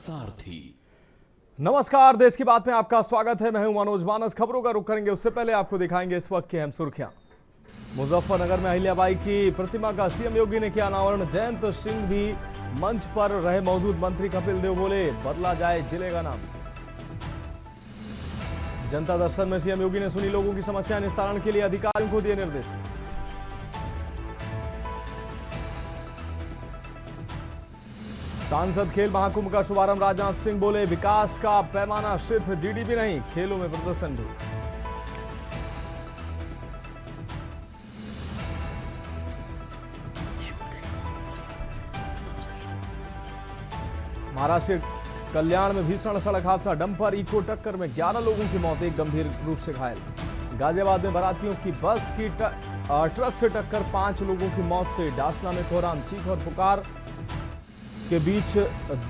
सारथी। नमस्कार, देश की बात में आपका स्वागत है। मैं हूं मनोज मानस। खबरों का रुख करेंगे उससे पहले आपको दिखाएंगे इस वक्त की अहम सुर्खियां। मुजफ्फरनगर में अहिल्याबाई की प्रतिमा का सीएम योगी ने किया अनावरण। जयंत सिंह भी मंच पर रहे मौजूद। मंत्री कपिल देव बोले बदला जाए जिले का नाम। जनता दर्शन में सीएम योगी ने सुनी लोगों की समस्या, निस्तारण के लिए अधिकारियों को दिए निर्देश। सांसद खेल महाकुंभ का शुभारंभ। राजनाथ सिंह बोले विकास का पैमाना सिर्फ जीडीपी नहीं, खेलों में प्रदर्शन भी। महाराष्ट्र कल्याण में भीषण सड़क हादसा। डंपर इको टक्कर में 11 लोगों की मौत, एक गंभीर रूप से घायल। गाजियाबाद में बारातियों की बस की ट्रक से टक्कर, 5 लोगों की मौत से डासना में कोहराम। चीख और पुकार के बीच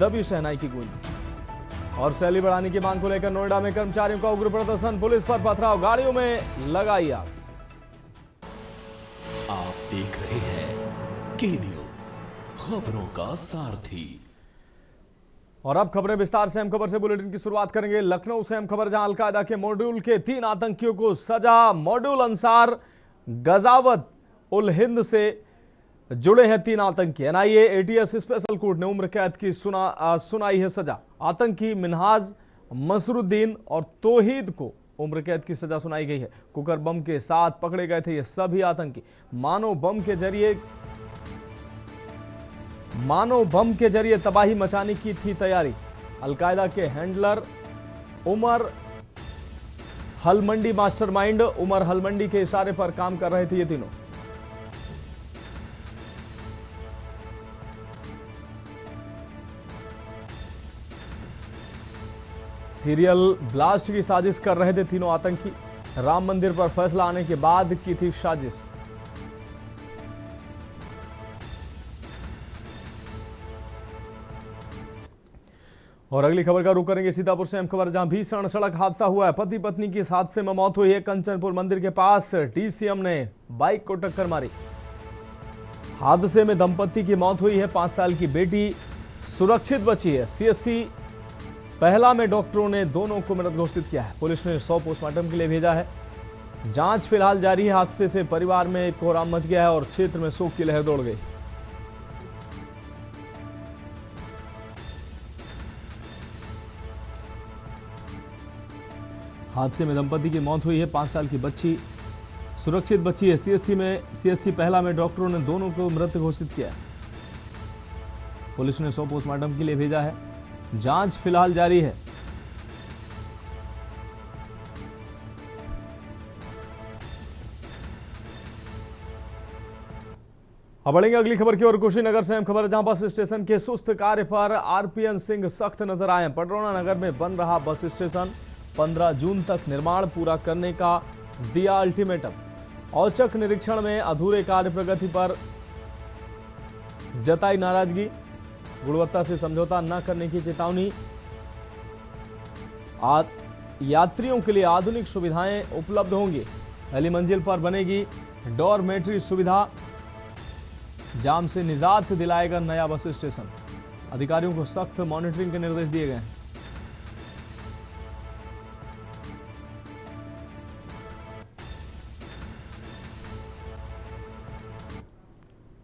दबी शहनाई की गूंज। और सैलरी बढ़ाने की मांग को लेकर नोएडा में कर्मचारियों का उग्र प्रदर्शन। पुलिस पर पथराव, गाड़ियों में लगाई आग। आप देख रहे हैं के न्यूज, खबरों का सारथी। और अब खबरें विस्तार से। अहम खबर से बुलेटिन की शुरुआत करेंगे लखनऊ से। अहम खबर जहां अलकायदा के मॉड्यूल के 3 आतंकियों को सजा। मॉड्यूल अंसार गजावत उल हिंद से जुड़े हैं 3 आतंकी। एनआईए एटीएस स्पेशल कोर्ट ने उम्र कैद की सुनाई है सजा। आतंकी मिनहाज, मसरुद्दीन और तौहीद को उम्र कैद की सजा सुनाई गई है। कुकर बम के साथ पकड़े गए थे ये सभी आतंकी। मानव बम के जरिए तबाही मचाने की थी तैयारी। अलकायदा के हैंडलर उमर हलमंडी मास्टरमाइंड। उमर हलमंडी के इशारे पर काम कर रहे थे ये तीनों। सीरियल ब्लास्ट की साजिश कर रहे थे तीनों आतंकी। राम मंदिर पर फैसला आने के बाद की थी साजिश। और अगली खबर का रुख करेंगे सीतापुर से। अहम खबर जहां भीषण सड़क हादसा हुआ है। पति पत्नी की इस हादसे में मौत हुई है। कंचनपुर मंदिर के पास डीसीएम ने बाइक को टक्कर मारी। हादसे में दंपति की मौत हुई है। 5 साल की बेटी सुरक्षित बची है। सीएससी पहला में डॉक्टरों ने दोनों को मृत घोषित किया है। पुलिस ने 100 पोस्टमार्टम के लिए भेजा है। जांच फिलहाल जारी है। हादसे से परिवार में कोहराम मच गया है और क्षेत्र में शोक की लहर दौड़ गई। हादसे में दंपति की मौत हुई है। 5 साल की बच्ची सुरक्षित बची है। सीएससी पहला में डॉक्टरों ने दोनों को मृत घोषित किया है। पुलिस ने 100 पोस्टमार्टम के लिए भेजा है। जांच फिलहाल जारी है। अब बढ़ेंगे अगली खबर की ओर। कुशीनगर से अहम खबर जहां बस स्टेशन के सुस्त कार्य पर आरपीएन सिंह सख्त नजर आए। पडरौना नगर में बन रहा बस स्टेशन 15 जून तक निर्माण पूरा करने का दिया अल्टीमेटम। औचक निरीक्षण में अधूरे कार्य प्रगति पर जताई नाराजगी। गुणवत्ता से समझौता न करने की चेतावनी। यात्रियों के लिए आधुनिक सुविधाएं उपलब्ध होंगी। पहली मंजिल पर बनेगी डॉर्मेट्री सुविधा। जाम से निजात दिलाएगा नया बस स्टेशन। अधिकारियों को सख्त मॉनिटरिंग के निर्देश दिए गए हैं।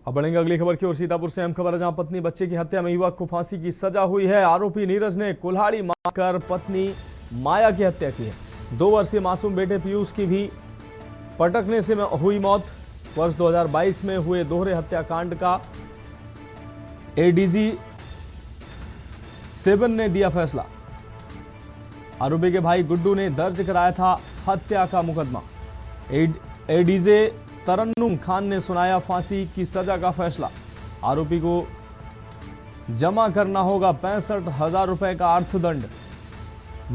अब बढ़ेंगे अगली खबर की ओर। सीतापुर से अहम खबर है जहां पत्नी बच्चे की हत्या में युवक को फांसी की सजा हुई है। आरोपी नीरज ने कुल्हाड़ी मारकर पत्नी माया की हत्या की है। 2 वर्षीय मासूम बेटे पीयूष की भी पटकने से हुई मौत। वर्ष 2022 में हुए दोहरे हत्याकांड का एडीजी 7 ने दिया फैसला। आरोपी के भाई गुड्डू ने दर्ज कराया था हत्या का मुकदमा। एडीजे तरन्नुम खान ने सुनाया फांसी की सजा का फैसला। आरोपी को जमा करना होगा 65,000 रुपए का अर्थदंड।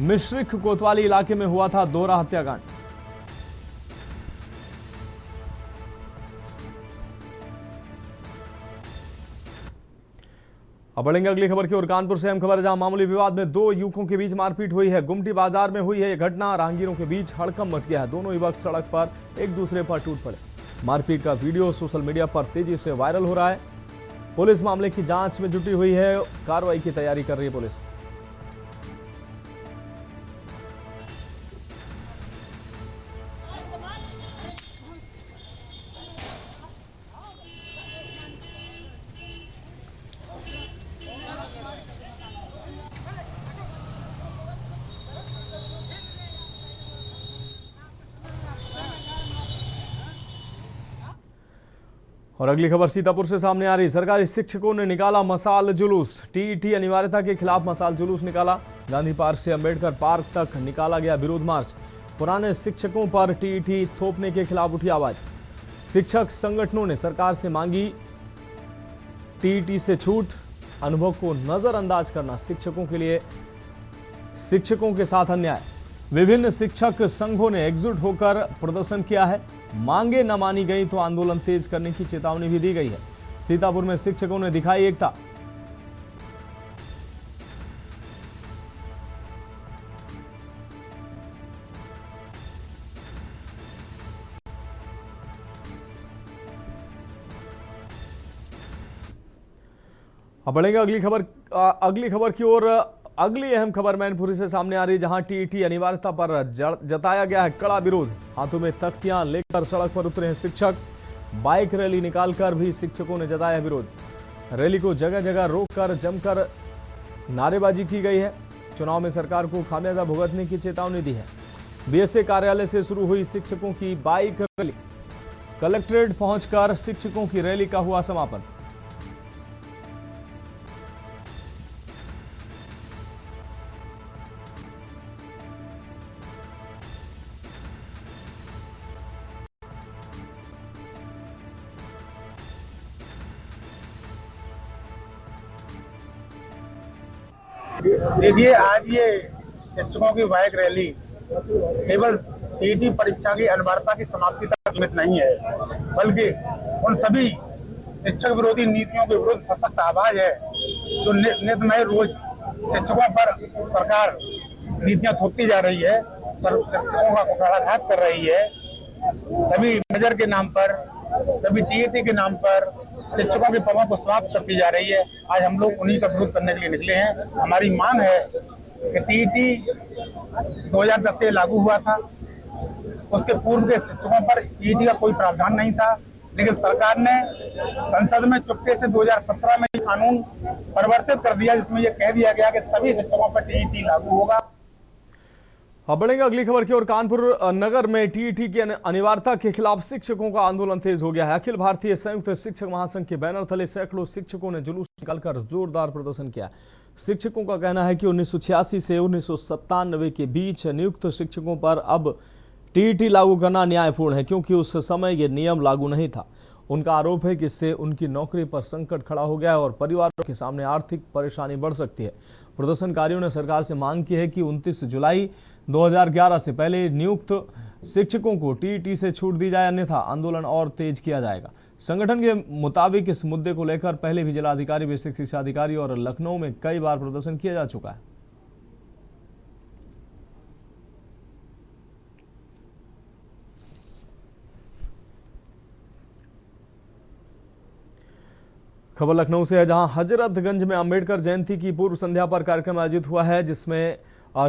मिश्रिख कोतवाली इलाके में हुआ था दोहरा हत्याकांड। अब बढ़ेंगे अगली खबर की ओर। कानपुर से अहम खबर है जहां मामूली विवाद में 2 युवकों के बीच मारपीट हुई है। गुमटी बाजार में हुई है यह घटना। राहगीरों के बीच हड़कंप मच गया है। दोनों युवक सड़क पर एक दूसरे पर टूट पड़े। मारपीट का वीडियो सोशल मीडिया पर तेजी से वायरल हो रहा है। पुलिस मामले की जांच में जुटी हुई है। कार्रवाई की तैयारी कर रही है पुलिस। और अगली खबर सीतापुर से सामने आ रही। सरकारी शिक्षकों ने निकाला मसाल जुलूस। टीईटी अनिवार्यता के खिलाफ मसाल जुलूस निकाला। गांधी पार्क से अंबेडकर पार्क तक निकाला गया विरोध मार्च। पुराने शिक्षकों पर टीईटी थोपने के खिलाफ उठी आवाज। शिक्षक संगठनों ने सरकार से मांगी टीईटी से छूट। अनुभव को नजरअंदाज करना शिक्षकों के साथ अन्याय। विभिन्न शिक्षक संघों ने एकजुट होकर प्रदर्शन किया है। मांगे न मानी गई तो आंदोलन तेज करने की चेतावनी भी दी गई है। सीतापुर में शिक्षकों ने दिखाई एकता। अब बढ़ेंगे अगली खबर की ओर। अगली अहम खबर मैनपुरी से सामने आ रही, जहां टीईटी अनिवार्यता पर जताया गया है कड़ा विरोध। हाथों में तख्तियां लेकर सड़क पर उतरे हैं शिक्षक। बाइक रैली निकालकर भी शिक्षकों ने जताया विरोध। रैली को जगह जगह रोककर जमकर नारेबाजी की गई है। चुनाव में सरकार को खामियाजा भुगतने की चेतावनी दी है। बीएसए कार्यालय से शुरू हुई शिक्षकों की बाइक रैली। कलेक्ट्रेट पहुंचकर शिक्षकों की रैली का हुआ समापन। देखिए, आज ये शिक्षकों की बाइक रैली केवल टीईटी परीक्षा की अनिवार्यता की समाप्ति तक सीमित नहीं है, बल्कि उन सभी शिक्षक विरोधी नीतियों के विरुद्ध सशक्त आवाज है जो नित्यमय रोज शिक्षकों पर सरकार नीतियां थोपती जा रही है, शिक्षकों का कुठाराघात कर रही है। कभी मेजर के नाम पर, कभी टीईटी के नाम पर शिक्षकों के पदों को समाप्त करती जा रही है। आज हम लोग उन्हीं का विरोध करने के लिए निकले हैं। हमारी मांग है कि टीईटी 2010 से लागू हुआ था, उसके पूर्व के शिक्षकों पर टीईटी का कोई प्रावधान नहीं था, लेकिन सरकार ने संसद में चुपके से 2017 में कानून परिवर्तित कर दिया, जिसमें यह कह दिया गया कि सभी शिक्षकों पर टीईटी लागू होगा। अब बढ़ेंगे अगली खबर की ओर। कानपुर नगर में टीईटी की अनिवार्यता के खिलाफ शिक्षकों का आंदोलन तेज हो गया है। अखिल भारतीय संयुक्त शिक्षक महासंघ के बैनर तले सैकड़ों शिक्षकों ने जुलूस निकालकर जोरदार प्रदर्शन किया। शिक्षकों का कहना है कि 1986 से 1997 के बीच नियुक्त शिक्षकों पर अब टीईटी लागू करना न्यायपूर्ण है, क्योंकि उस समय ये नियम लागू नहीं था। उनका आरोप है कि इससे उनकी नौकरी पर संकट खड़ा हो गया है और परिवारों के सामने आर्थिक परेशानी बढ़ सकती है। प्रदर्शनकारियों ने सरकार से मांग की है कि 29 जुलाई 2011 से पहले नियुक्त शिक्षकों को टीईटी से छूट दी जाए, अन्यथा आंदोलन और तेज किया जाएगा। संगठन के मुताबिक इस मुद्दे को लेकर पहले भी जिलाधिकारी, बेसिक शिक्षा अधिकारी और लखनऊ में कई बार प्रदर्शन किया जा चुका है। खबर लखनऊ से है, जहां हजरतगंज में अंबेडकर जयंती की पूर्व संध्या पर कार्यक्रम आयोजित हुआ है, जिसमें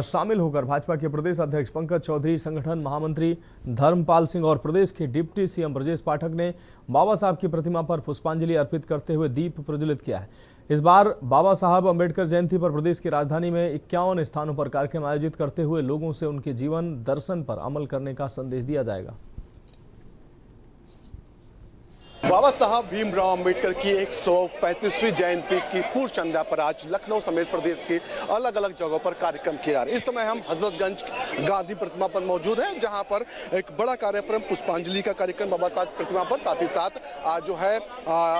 शामिल होकर भाजपा के प्रदेश अध्यक्ष पंकज चौधरी, संगठन महामंत्री धर्मपाल सिंह और प्रदेश के डिप्टी सीएम ब्रजेश पाठक ने बाबा साहब की प्रतिमा पर पुष्पांजलि अर्पित करते हुए दीप प्रज्वलित किया है। इस बार बाबा साहब अंबेडकर जयंती पर प्रदेश की राजधानी में 51 स्थानों पर कार्यक्रम आयोजित करते हुए लोगों से उनके जीवन दर्शन पर अमल करने का संदेश दिया जाएगा। बाबा साहब भीमराव अंबेडकर की 135वीं जयंती की पूर्व संध्या पर आज लखनऊ समेत प्रदेश के अलग अलग जगहों पर कार्यक्रम किया। इस समय हम हजरतगंज गांधी प्रतिमा पर मौजूद हैं, जहां पर एक बड़ा कार्यक्रम पुष्पांजलि का कार्यक्रम बाबा साहब प्रतिमा पर, साथ ही साथ जो है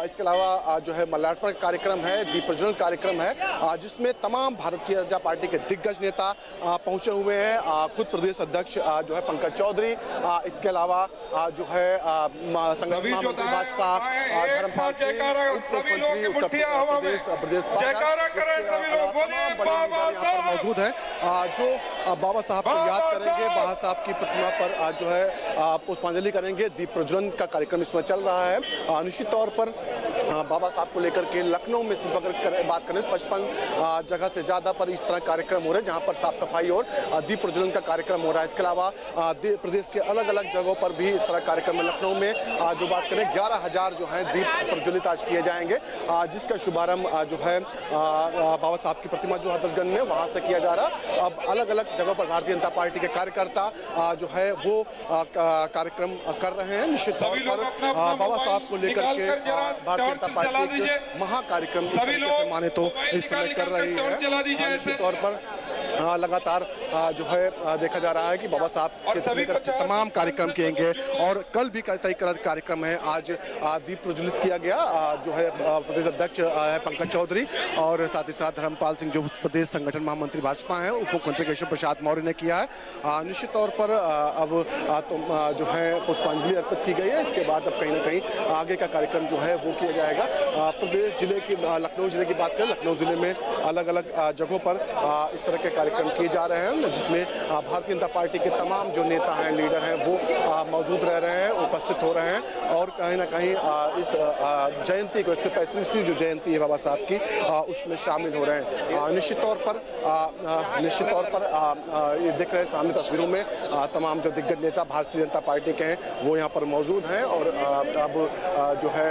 इसके अलावा जो है मल्यार्पण कार्यक्रम है, दीप प्रज्वलन कार्यक्रम है, जिसमें तमाम भारतीय जनता पार्टी के दिग्गज नेता पहुंचे हुए हैं। खुद प्रदेश अध्यक्ष जो है पंकज चौधरी, इसके अलावा जो है संगठन महामंत्री धर्मपाल सिंह, प्रदेश मौजूद है, जो बाबा साहब को याद करेंगे, बाबा साहब की प्रतिमा पर जो है पुष्पांजलि करेंगे। दीप प्रज्वलन का कार्यक्रम इसमें चल रहा है। निश्चित तौर पर बाबा साहब को लेकर के लखनऊ में सिर्फ अगर बात करें 55 जगह से ज़्यादा पर इस तरह कार्यक्रम हो रहे हैं, जहाँ पर साफ सफाई और दीप प्रज्वलन का कार्यक्रम हो रहा है। इसके अलावा प्रदेश के अलग अलग जगहों पर भी इस तरह कार्यक्रम है। लखनऊ में जो बात करें 11,000 जो है दीप प्रज्वलित आज किए जाएंगे, जिसका शुभारंभ जो है बाबा साहब की प्रतिमा जो हजरतगंज में वहाँ से किया जा रहा। अब अलग अलग जगहों पर भारतीय जनता पार्टी के कार्यकर्ता जो है वो कार्यक्रम कर रहे हैं। निश्चित तौर पर बाबा साहब को लेकर के भारतीय जनता पार्टी महा कार्यक्रम माने तो इस समय कर रही है। निश्चित तौर पर लगातार जो है देखा जा रहा है कि बाबा साहब के लेकर तमाम कार्यक्रम किएंगे और कल भी कई कार्यक्रम है। आज दीप प्रज्वलित किया गया जो है प्रदेश अध्यक्ष है पंकज चौधरी और साथ ही साथ धर्मपाल सिंह जो प्रदेश संगठन महामंत्री भाजपा हैं, उप मुख्यमंत्री केशव प्रसाद मौर्य ने किया है। निश्चित तौर पर अब जो है पुष्पांजलि अर्पित की गई है। इसके बाद अब कहीं ना कहीं आगे का कार्यक्रम जो है वो किया जाएगा। प्रदेश जिले की लखनऊ जिले की बात करें, लखनऊ जिले में अलग अलग जगहों पर इस तरह के कार्यक्रम किए जा रहे हैं, जिसमें भारतीय जनता पार्टी के तमाम जो नेता हैं, लीडर हैं, वो मौजूद रह रहे हैं, उपस्थित हो रहे हैं और कहीं ना कहीं इस जयंती को 135वीं जो जयंती है बाबा साहब की उसमें शामिल हो रहे हैं। निश्चित तौर पर ये दिख रहे सामने तस्वीरों में तमाम जो दिग्गज नेता भारतीय जनता पार्टी के हैं वो यहाँ पर मौजूद हैं और अब जो है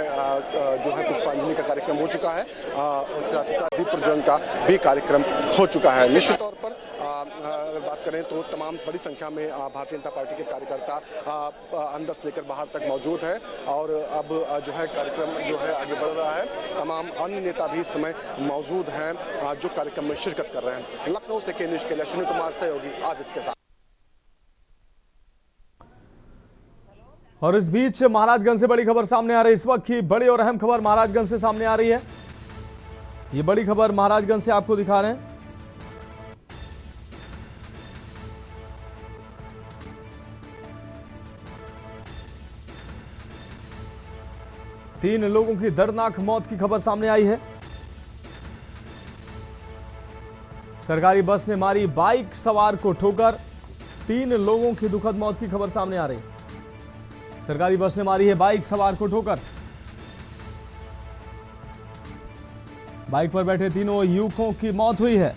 पुष्पांजलि का कार्यक्रम हो चुका है। उसके बाद दीप प्रज्वलन का भी कार्यक्रम हो चुका है। निश्चित तौर पर अगर बात करें तो तमाम बड़ी संख्या में भारतीय जनता पार्टी के कार्यकर्ता अंदर से लेकर बाहर तक मौजूद है और अब जो है कार्यक्रम जो है आगे बढ़ रहा है। तमाम अन्य नेता भी इस समय मौजूद हैं जो कार्यक्रम में शिरकत कर रहे हैं। लखनऊ से के न्यूज के लिए अश्विनी कुमार सहयोगी आदित्य के साथ। और इस बीच महाराजगंज से बड़ी खबर सामने आ रही है। इस वक्त की बड़ी और अहम खबर महाराजगंज से सामने आ रही है। ये बड़ी खबर महाराजगंज से आपको दिखा रहे हैं। तीन लोगों की दर्दनाक मौत की खबर सामने आई है। सरकारी बस ने मारी बाइक सवार को ठोकर, 3 लोगों की दुखद मौत की खबर सामने आ रही है। सरकारी बस ने मारी है बाइक सवार को ठोकर। बाइक पर बैठे तीनों युवकों की मौत हुई है।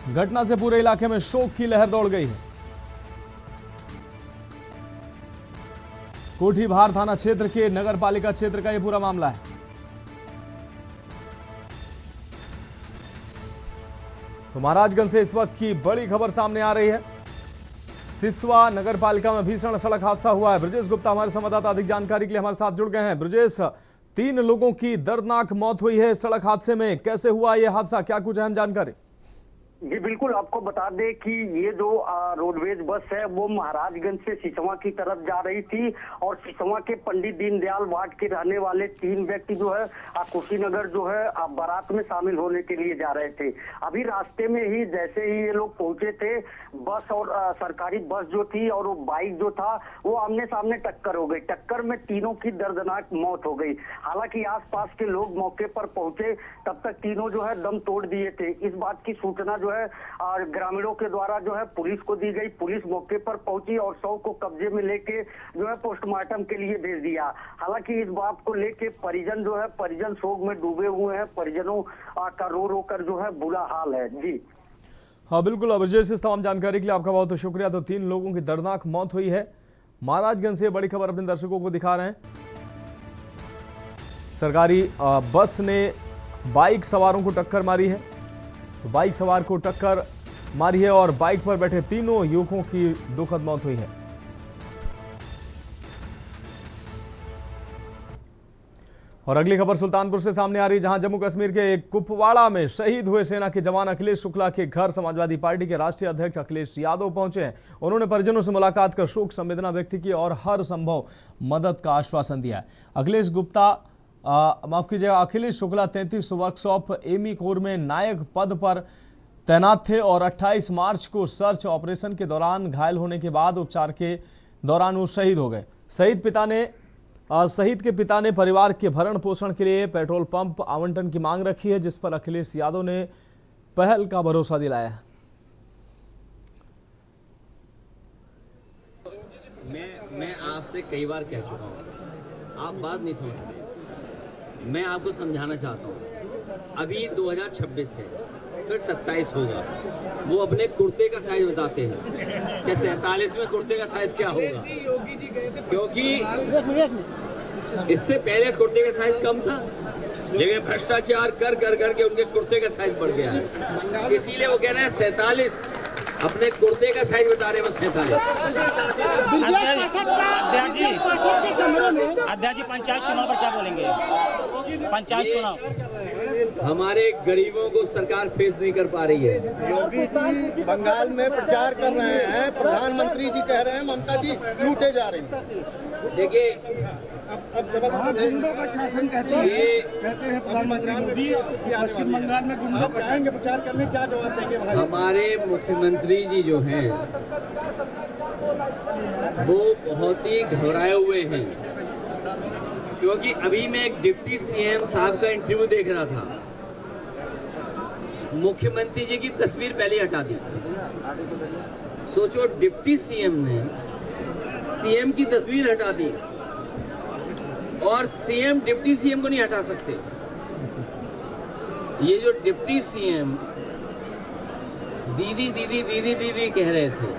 घटना से पूरे इलाके में शोक की लहर दौड़ गई है। कोठी भार थाना क्षेत्र के नगर पालिका क्षेत्र का यह पूरा मामला है। तो महाराजगंज से इस वक्त की बड़ी खबर सामने आ रही है। सिसवा नगर पालिका में भीषण सड़क हादसा हुआ है। ब्रजेश गुप्ता हमारे संवाददाता अधिक जानकारी के लिए हमारे साथ जुड़ गए हैं। ब्रजेश, 3 लोगों की दर्दनाक मौत हुई है सड़क हादसे में, कैसे हुआ यह हादसा, क्या कुछ अहम जानकारी? जी बिल्कुल, आपको बता दें कि ये जो रोडवेज बस है वो महाराजगंज से सिसवा की तरफ जा रही थी और सिसवा के पंडित दीनदयाल वार्ड के रहने वाले 3 व्यक्ति जो है कुशीनगर जो है बारात में शामिल होने के लिए जा रहे थे। अभी रास्ते में ही जैसे ही ये लोग पहुंचे थे, बस और सरकारी बस जो थी और वो बाइक जो था वो आमने सामने टक्कर हो गई। टक्कर में तीनों की दर्दनाक मौत हो गई। हालांकि आसपास के लोग मौके पर पहुंचे, तब तक तीनों जो है दम तोड़ दिए थे। इस बात की सूचना जो है और ग्रामीणों के द्वारा जो है पुलिस को दी गई। पुलिस मौके पर पहुंची और शव को कब्जे में लेके जो है पोस्टमार्टम के लिए भेज दिया। हालांकि इस बात को लेके परिजन जो है परिजन शोक में डूबे हुए हैं। परिजनों का रो कर जो है बुरा हाल है। जी हाँ बिल्कुल अभिजीत, इस तमाम जानकारी के लिए आपका बहुत शुक्रिया। तो 3 लोगों की दर्दनाक मौत हुई है। महाराजगंज से बड़ी खबर अपने दर्शकों को दिखा रहे हैं। सरकारी बस ने बाइक सवारों को टक्कर मारी है। तो बाइक सवार को टक्कर मारी है और बाइक पर बैठे तीनों युवकों की दुखद मौत हुई है। और अगली खबर सुल्तानपुर से सामने आ रही, जहां जम्मू कश्मीर के एक कुपवाड़ा में शहीद हुए सेना के जवान अखिलेश शुक्ला के घर समाजवादी पार्टी के राष्ट्रीय अध्यक्ष अखिलेश यादव पहुंचे हैं। उन्होंने परिजनों से मुलाकात कर शोक संवेदना व्यक्त की और हर संभव मदद का आश्वासन दिया है। अखिलेश गुप्ता माफ कीजिएगा, Akhilesh Shukla 33 workshop EME corps में नायक पद पर तैनात थे और 28 मार्च को सर्च ऑपरेशन के दौरान घायल होने के बाद उपचार के दौरान वो शहीद हो गए। शहीद के पिता ने परिवार के भरण पोषण के लिए पेट्रोल पंप आवंटन की मांग रखी है, जिस पर अखिलेश यादव ने पहल का भरोसा दिलाया है। मैं आपसे आपसे कई बार कह चुका हूँ, आप बात नहीं समझते। मैं आपको समझाना चाहता हूँ, अभी 2026 है, फिर 27 होगा। वो अपने कुर्ते का साइज बताते हैं कि 47 में कुर्ते का साइज क्या होगा, क्योंकि इससे पहले कुर्ते का साइज कम था, लेकिन भ्रष्टाचार कर कर करके उनके कुर्ते का साइज बढ़ गया है। इसीलिए वो कह रहे हैं 47, अपने कुर्ते का साइज बता रहे हैं वो 47। अध्यक्ष जी पंचायत चुनाव पर क्या बोलेंगे? पंचायत चुनाव हमारे गरीबों को सरकार फेस नहीं कर पा रही है। योगी जी बंगाल में प्रचार कर रहे हैं, प्रधानमंत्री जी कह रहे हैं ममता जी लूटे जा रही हैं। देखिए, पश्चिम बंगाल में गुंडा जाएंगे प्रचार करने, क्या जवाब देंगे भाई? हमारे मुख्यमंत्री जी जो हैं वो बहुत ही घबराए हुए हैं, क्योंकि अभी मैं एक डिप्टी सीएम साहब का इंटरव्यू देख रहा था। मुख्यमंत्री जी की तस्वीर पहले हटा दी। सोचो, डिप्टी सीएम ने सीएम की तस्वीर हटा दी और सीएम डिप्टी सीएम को नहीं हटा सकते। ये जो डिप्टी सीएम दीदी दीदी दीदी दीदी कह रहे थे,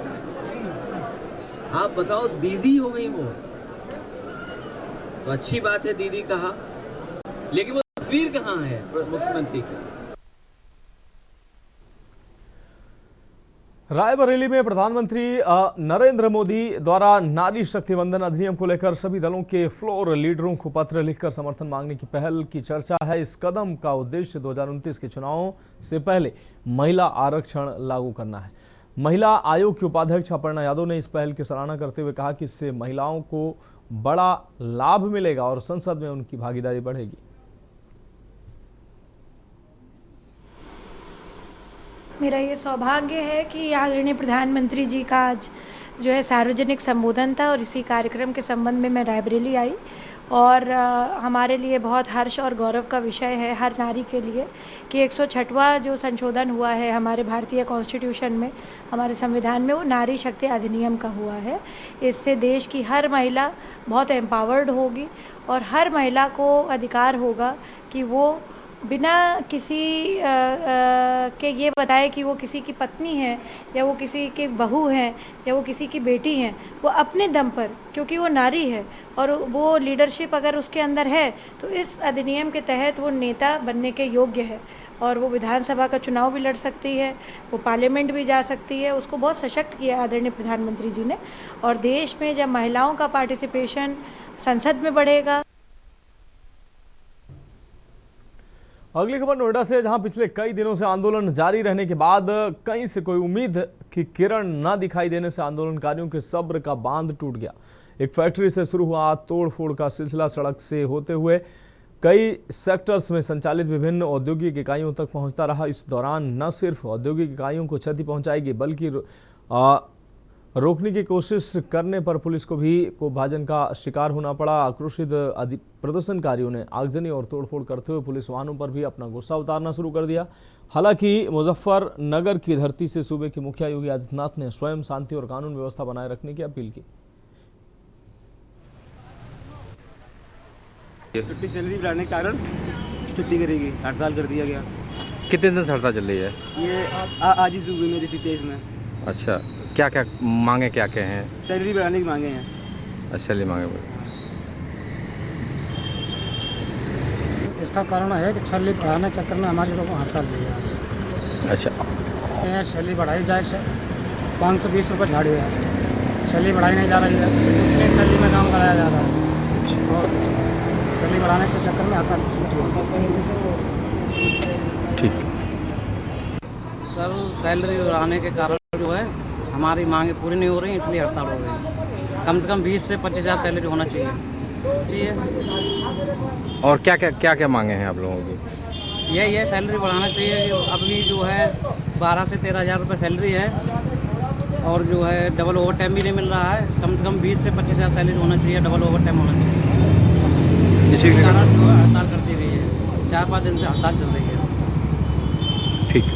आप बताओ, दीदी हो गई वो तो अच्छी बात है, दीदी कहा, लेकिन वो तस्वीर कहाँ है मुख्यमंत्री की? रायबरेली में प्रधानमंत्री नरेंद्र मोदी द्वारा नारी शक्ति वंदन अधिनियम को लेकर सभी दलों के फ्लोर लीडरों को पत्र लिखकर समर्थन मांगने की पहल की चर्चा है। इस कदम का उद्देश्य 2029 के चुनावों से पहले महिला आरक्षण लागू करना है। महिला आयोग की उपाध्यक्ष अपर्णा यादव ने इस पहल की सराहना करते हुए कहा कि इससे महिलाओं को बड़ा लाभ मिलेगा और संसद में उनकी भागीदारी बढ़ेगी। मेरा ये सौभाग्य है कि आदरणीय प्रधानमंत्री जी का आज जो है सार्वजनिक संबोधन था और इसी कार्यक्रम के संबंध में मैं रायबरेली आई और हमारे लिए बहुत हर्ष और गौरव का विषय है हर नारी के लिए कि 106वां जो संशोधन हुआ है हमारे भारतीय कॉन्स्टिट्यूशन में, हमारे संविधान में, वो नारी शक्ति अधिनियम का हुआ है। इससे देश की हर महिला बहुत एम्पावर्ड होगी और हर महिला को अधिकार होगा कि वो बिना किसी के ये बताए कि वो किसी की पत्नी है या वो किसी की बहू है या वो किसी की बेटी है, वो अपने दम पर, क्योंकि वो नारी है और वो लीडरशिप अगर उसके अंदर है तो इस अधिनियम के तहत वो नेता बनने के योग्य है और वो विधानसभा का चुनाव भी लड़ सकती है, वो पार्लियामेंट भी जा सकती है। उसको बहुत सशक्त किया आदरणीय प्रधानमंत्री जी ने। और देश में जब महिलाओं का पार्टिसिपेशन संसद में बढ़ेगा। अगली खबर नोएडा से, जहां पिछले कई दिनों से आंदोलन जारी रहने के बाद कहीं से कोई उम्मीद की किरण न दिखाई देने से आंदोलनकारियों के सब्र का बांध टूट गया। एक फैक्ट्री से शुरू हुआ तोड़फोड़ का सिलसिला सड़क से होते हुए कई सेक्टर्स में संचालित विभिन्न औद्योगिक इकाइयों तक पहुंचता रहा। इस दौरान न सिर्फ औद्योगिक इकाइयों को क्षति पहुंचाएगी बल्कि रोकने की कोशिश करने पर पुलिस को भी कोपभाजन का शिकार होना पड़ा। आक्रोशित प्रदर्शनकारियों ने आगजनी और तोड़फोड़ करते हुए पुलिस वाहनों पर भी अपना गुस्सा उतारना शुरू कर दिया। हालांकि मुजफ्फरनगर की धरती से सूबे के मुखिया योगी आदित्यनाथ ने स्वयं शांति और कानून व्यवस्था बनाए रखने की अपील की। छुट्टी सैलरी बढ़ाने के कारण छुट्टी करेगी, हड़ताल कर दिया गया। कितने दिन से हड़ताल चल रही है? ये आज ही सुबह मेरी 23 में। अच्छा, क्या क्या मांगे क्या क्या हैं? सैलरी बढ़ाने की मांगे हैं। अच्छा, सैलरी मांगे। इसका कारण है कि सैलरी बढ़ाने के चक्कर में हमारे लोगों को हड़ताल दी है। अच्छा, सैलरी बढ़ाई जाए, 520 रुपये झाड़ी है, सैलरी बढ़ाई नहीं जा रही है, सैलरी में काम कराया जा रहा है और सैलरी बढ़ाने के चक्कर में हड़ताल ठीक। सर, सैलरी बढ़ाने के कारण जो है हमारी मांगे पूरी नहीं हो रही, इसलिए हड़ताल हो रही है। कम से कम 20 से 25 हज़ार सैलरी होना चाहिए। और क्या क्या मांगे हैं आप लोगों की? ये सैलरी बढ़ाना चाहिए। अभी जो है 12 से 13 हज़ार रुपये सैलरी है और जो है डबल ओवर टाइम भी नहीं मिल रहा है। कम से कम 20 से 25 हज़ार सैलरी होना चाहिए, डबल ओवर टाइम होना चाहिए। इसी कारण जो है हड़ताल कर दी गई है। 4-5 दिन से हड़ताल चल रही है। ठीक।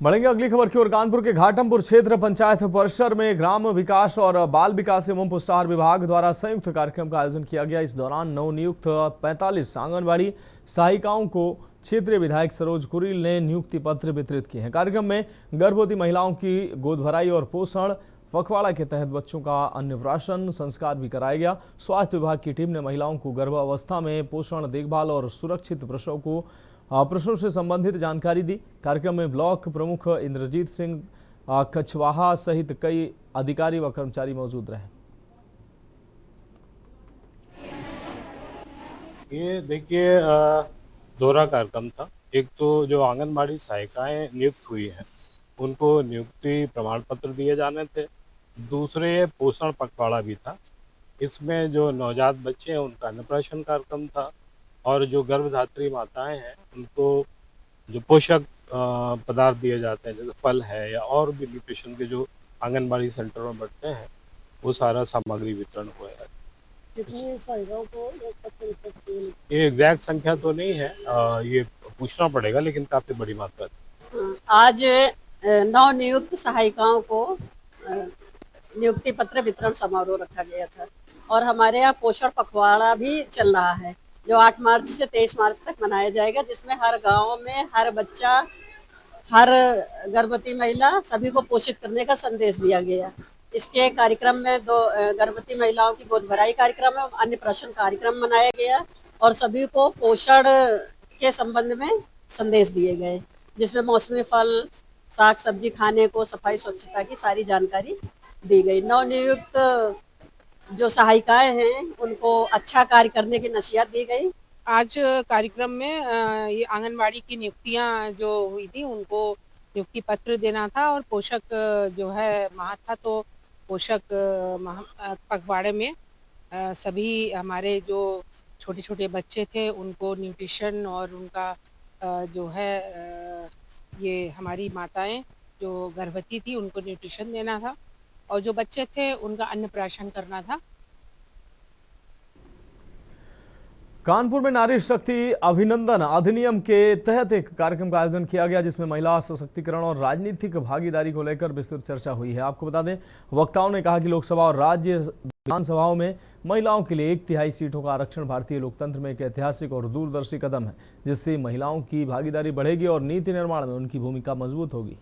बढ़ेंगे अगली खबर की ओर। कानपुर के घाटमपुर क्षेत्र पंचायत परिसर में ग्राम विकास और बाल विकास एवं पुष्टाहार विभाग द्वारा संयुक्त कार्यक्रम का आयोजन किया गया। इस दौरान नवनियुक्त 45 आंगनबाड़ी सहायिकाओं को क्षेत्रीय विधायक सरोज कुरील ने नियुक्ति पत्र वितरित किए हैं। कार्यक्रम में गर्भवती महिलाओं की गोद भराई और पोषण पखवाड़ा के तहत बच्चों का अन्नप्राशन संस्कार भी कराया गया। स्वास्थ्य विभाग की टीम ने महिलाओं को गर्भावस्था में पोषण देखभाल और सुरक्षित प्रसव से संबंधित जानकारी दी। कार्यक्रम में ब्लॉक प्रमुख इंद्रजीत सिंह कछवाहा सहित कई अधिकारी व कर्मचारी मौजूद रहे। ये देखिए दोहरा कार्यक्रम था। एक तो जो आंगनबाड़ी सहायिकाएं नियुक्त हुई हैं उनको नियुक्ति प्रमाण पत्र दिए जाने थे। दूसरे पोषण पखवाड़ा भी था। इसमें जो नवजात बच्चे हैं उनका अन्नप्राशन कार्यक्रम था और जो गर्भधात्री माताएं हैं उनको जो पोषक पदार्थ दिए जाते हैं जैसे फल है या और भी न्यूट्रिशन के जो आंगनबाड़ी सेंटर में बढ़ते हैं वो सारा सामग्री वितरण हुआ है। कितनी सहायिकाओं को ये एग्जैक्ट संख्या तो नहीं है, ये पूछना पड़ेगा, लेकिन काफी बड़ी मात्रा थी। आज नवनियुक्त सहायिकाओं को नियुक्ति पत्र वितरण समारोह रखा गया था और हमारे यहाँ पोषण पखवाड़ा भी चल रहा है जो 8 मार्च से 23 मार्च तक मनाया जाएगा, जिसमें हर गांव में हर बच्चा, हर गर्भवती महिला सभी को पोषित करने का संदेश दिया गया। इसके कार्यक्रम में 2 गर्भवती महिलाओं की गोद भराई कार्यक्रम एवं अन्नप्राशन कार्यक्रम मनाया गया और सभी को पोषण के संबंध में संदेश दिए गए, जिसमें मौसमी फल, साग सब्जी खाने को, सफाई स्वच्छता की सारी जानकारी दी गई। नवनियुक्त जो सहायिकाएं हैं उनको अच्छा कार्य करने की नसीहत दी गई। आज कार्यक्रम में ये आंगनबाड़ी की नियुक्तियां जो हुई थी उनको नियुक्ति पत्र देना था और पोषक जो है माह था, तो पोषक पखवाड़े में सभी हमारे जो छोटे छोटे बच्चे थे उनको न्यूट्रिशन और उनका जो है ये हमारी माताएं जो गर्भवती थी उनको न्यूट्रिशन देना था और जो बच्चे थे उनका अन्नप्राशन करना था। कानपुर में नारी शक्ति अभिनंदन अधिनियम के तहत एक कार्यक्रम का आयोजन किया गया जिसमें महिला सशक्तिकरण और राजनीतिक भागीदारी को लेकर विस्तृत चर्चा हुई है। आपको बता दें, वक्ताओं ने कहा कि लोकसभा और राज्य विधानसभाओं में महिलाओं के लिए 1/3 सीटों का आरक्षण भारतीय लोकतंत्र में एक ऐतिहासिक और दूरदर्शी कदम है, जिससे महिलाओं की भागीदारी बढ़ेगी और नीति निर्माण में उनकी भूमिका मजबूत होगी।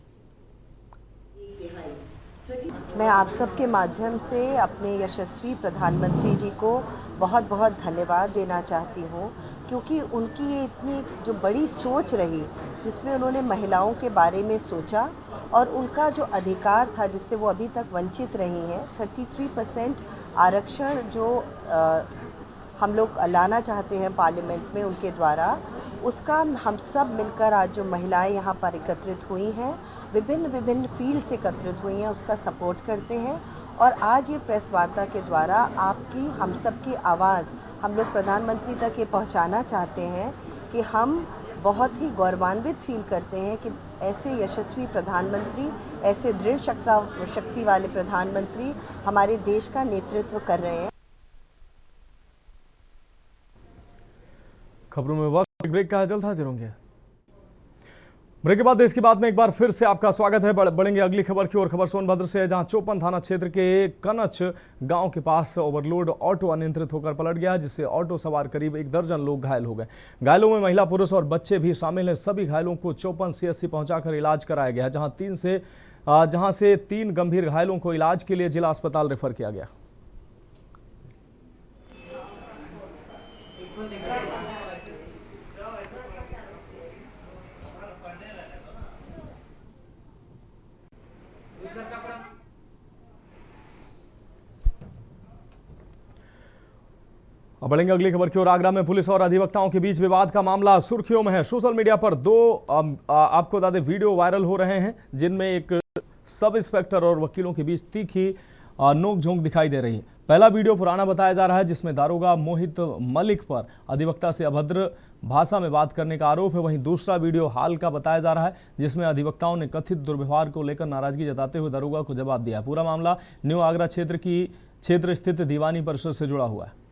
मैं आप सबके माध्यम से अपने यशस्वी प्रधानमंत्री जी को बहुत बहुत धन्यवाद देना चाहती हूँ, क्योंकि उनकी ये इतनी जो बड़ी सोच रही जिसमें उन्होंने महिलाओं के बारे में सोचा और उनका जो अधिकार था जिससे वो अभी तक वंचित रही हैं, 33% आरक्षण जो हम लोग लाना चाहते हैं पार्लियामेंट में उनके द्वारा, उसका हम सब मिलकर आज जो महिलाएं यहाँ पर एकत्रित हुई हैं, विभिन्न फील्ड से एकत्रित हुई हैं, उसका सपोर्ट करते हैं। और आज ये प्रेस वार्ता के द्वारा आपकी, हम सब की आवाज़ हम लोग प्रधानमंत्री तक ये पहुँचाना चाहते हैं कि हम बहुत ही गौरवान्वित फील करते हैं कि ऐसे यशस्वी प्रधानमंत्री, ऐसे दृढ़ शक्ति वाले प्रधानमंत्री हमारे देश का नेतृत्व कर रहे हैं। खबरों में वक्त ब्रेक का जल्द हाजिर होंगे। ब्रेक के बाद देश की बात में एक बार फिर से आपका स्वागत है। बढ़ेंगे अगली खबर की ओर। खबर सोनभद्र से है, जहां चौपन थाना क्षेत्र के कनच गांव के पास ओवरलोड ऑटो अनियंत्रित होकर पलट गया, जिससे ऑटो सवार करीब 1 दर्जन लोग घायल हो गए। घायलों में महिला, पुरुष और बच्चे भी शामिल हैं। सभी घायलों को चौपन CHC पहुंचाकर इलाज कराया गया, जहां से 3 गंभीर घायलों को इलाज के लिए जिला अस्पताल रेफर किया गया। अब बढ़ेंगे अगली खबर की ओर। आगरा में पुलिस और अधिवक्ताओं के बीच विवाद का मामला सुर्खियों में है। सोशल मीडिया पर 2 आपको बता दें वीडियो वायरल हो रहे हैं, जिनमें एक सब इंस्पेक्टर और वकीलों के बीच तीखी नोकझोंक दिखाई दे रही है। पहला वीडियो पुराना बताया जा रहा है, जिसमें दारोगा मोहित मलिक पर अधिवक्ता से अभद्र भाषा में बात करने का आरोप है। वहीं दूसरा वीडियो हाल का बताया जा रहा है, जिसमें अधिवक्ताओं ने कथित दुर्व्यवहार को लेकर नाराजगी जताते हुए दारोगा को जवाब दिया। पूरा मामला न्यू आगरा क्षेत्र स्थित दीवानी परिषद से जुड़ा हुआ है।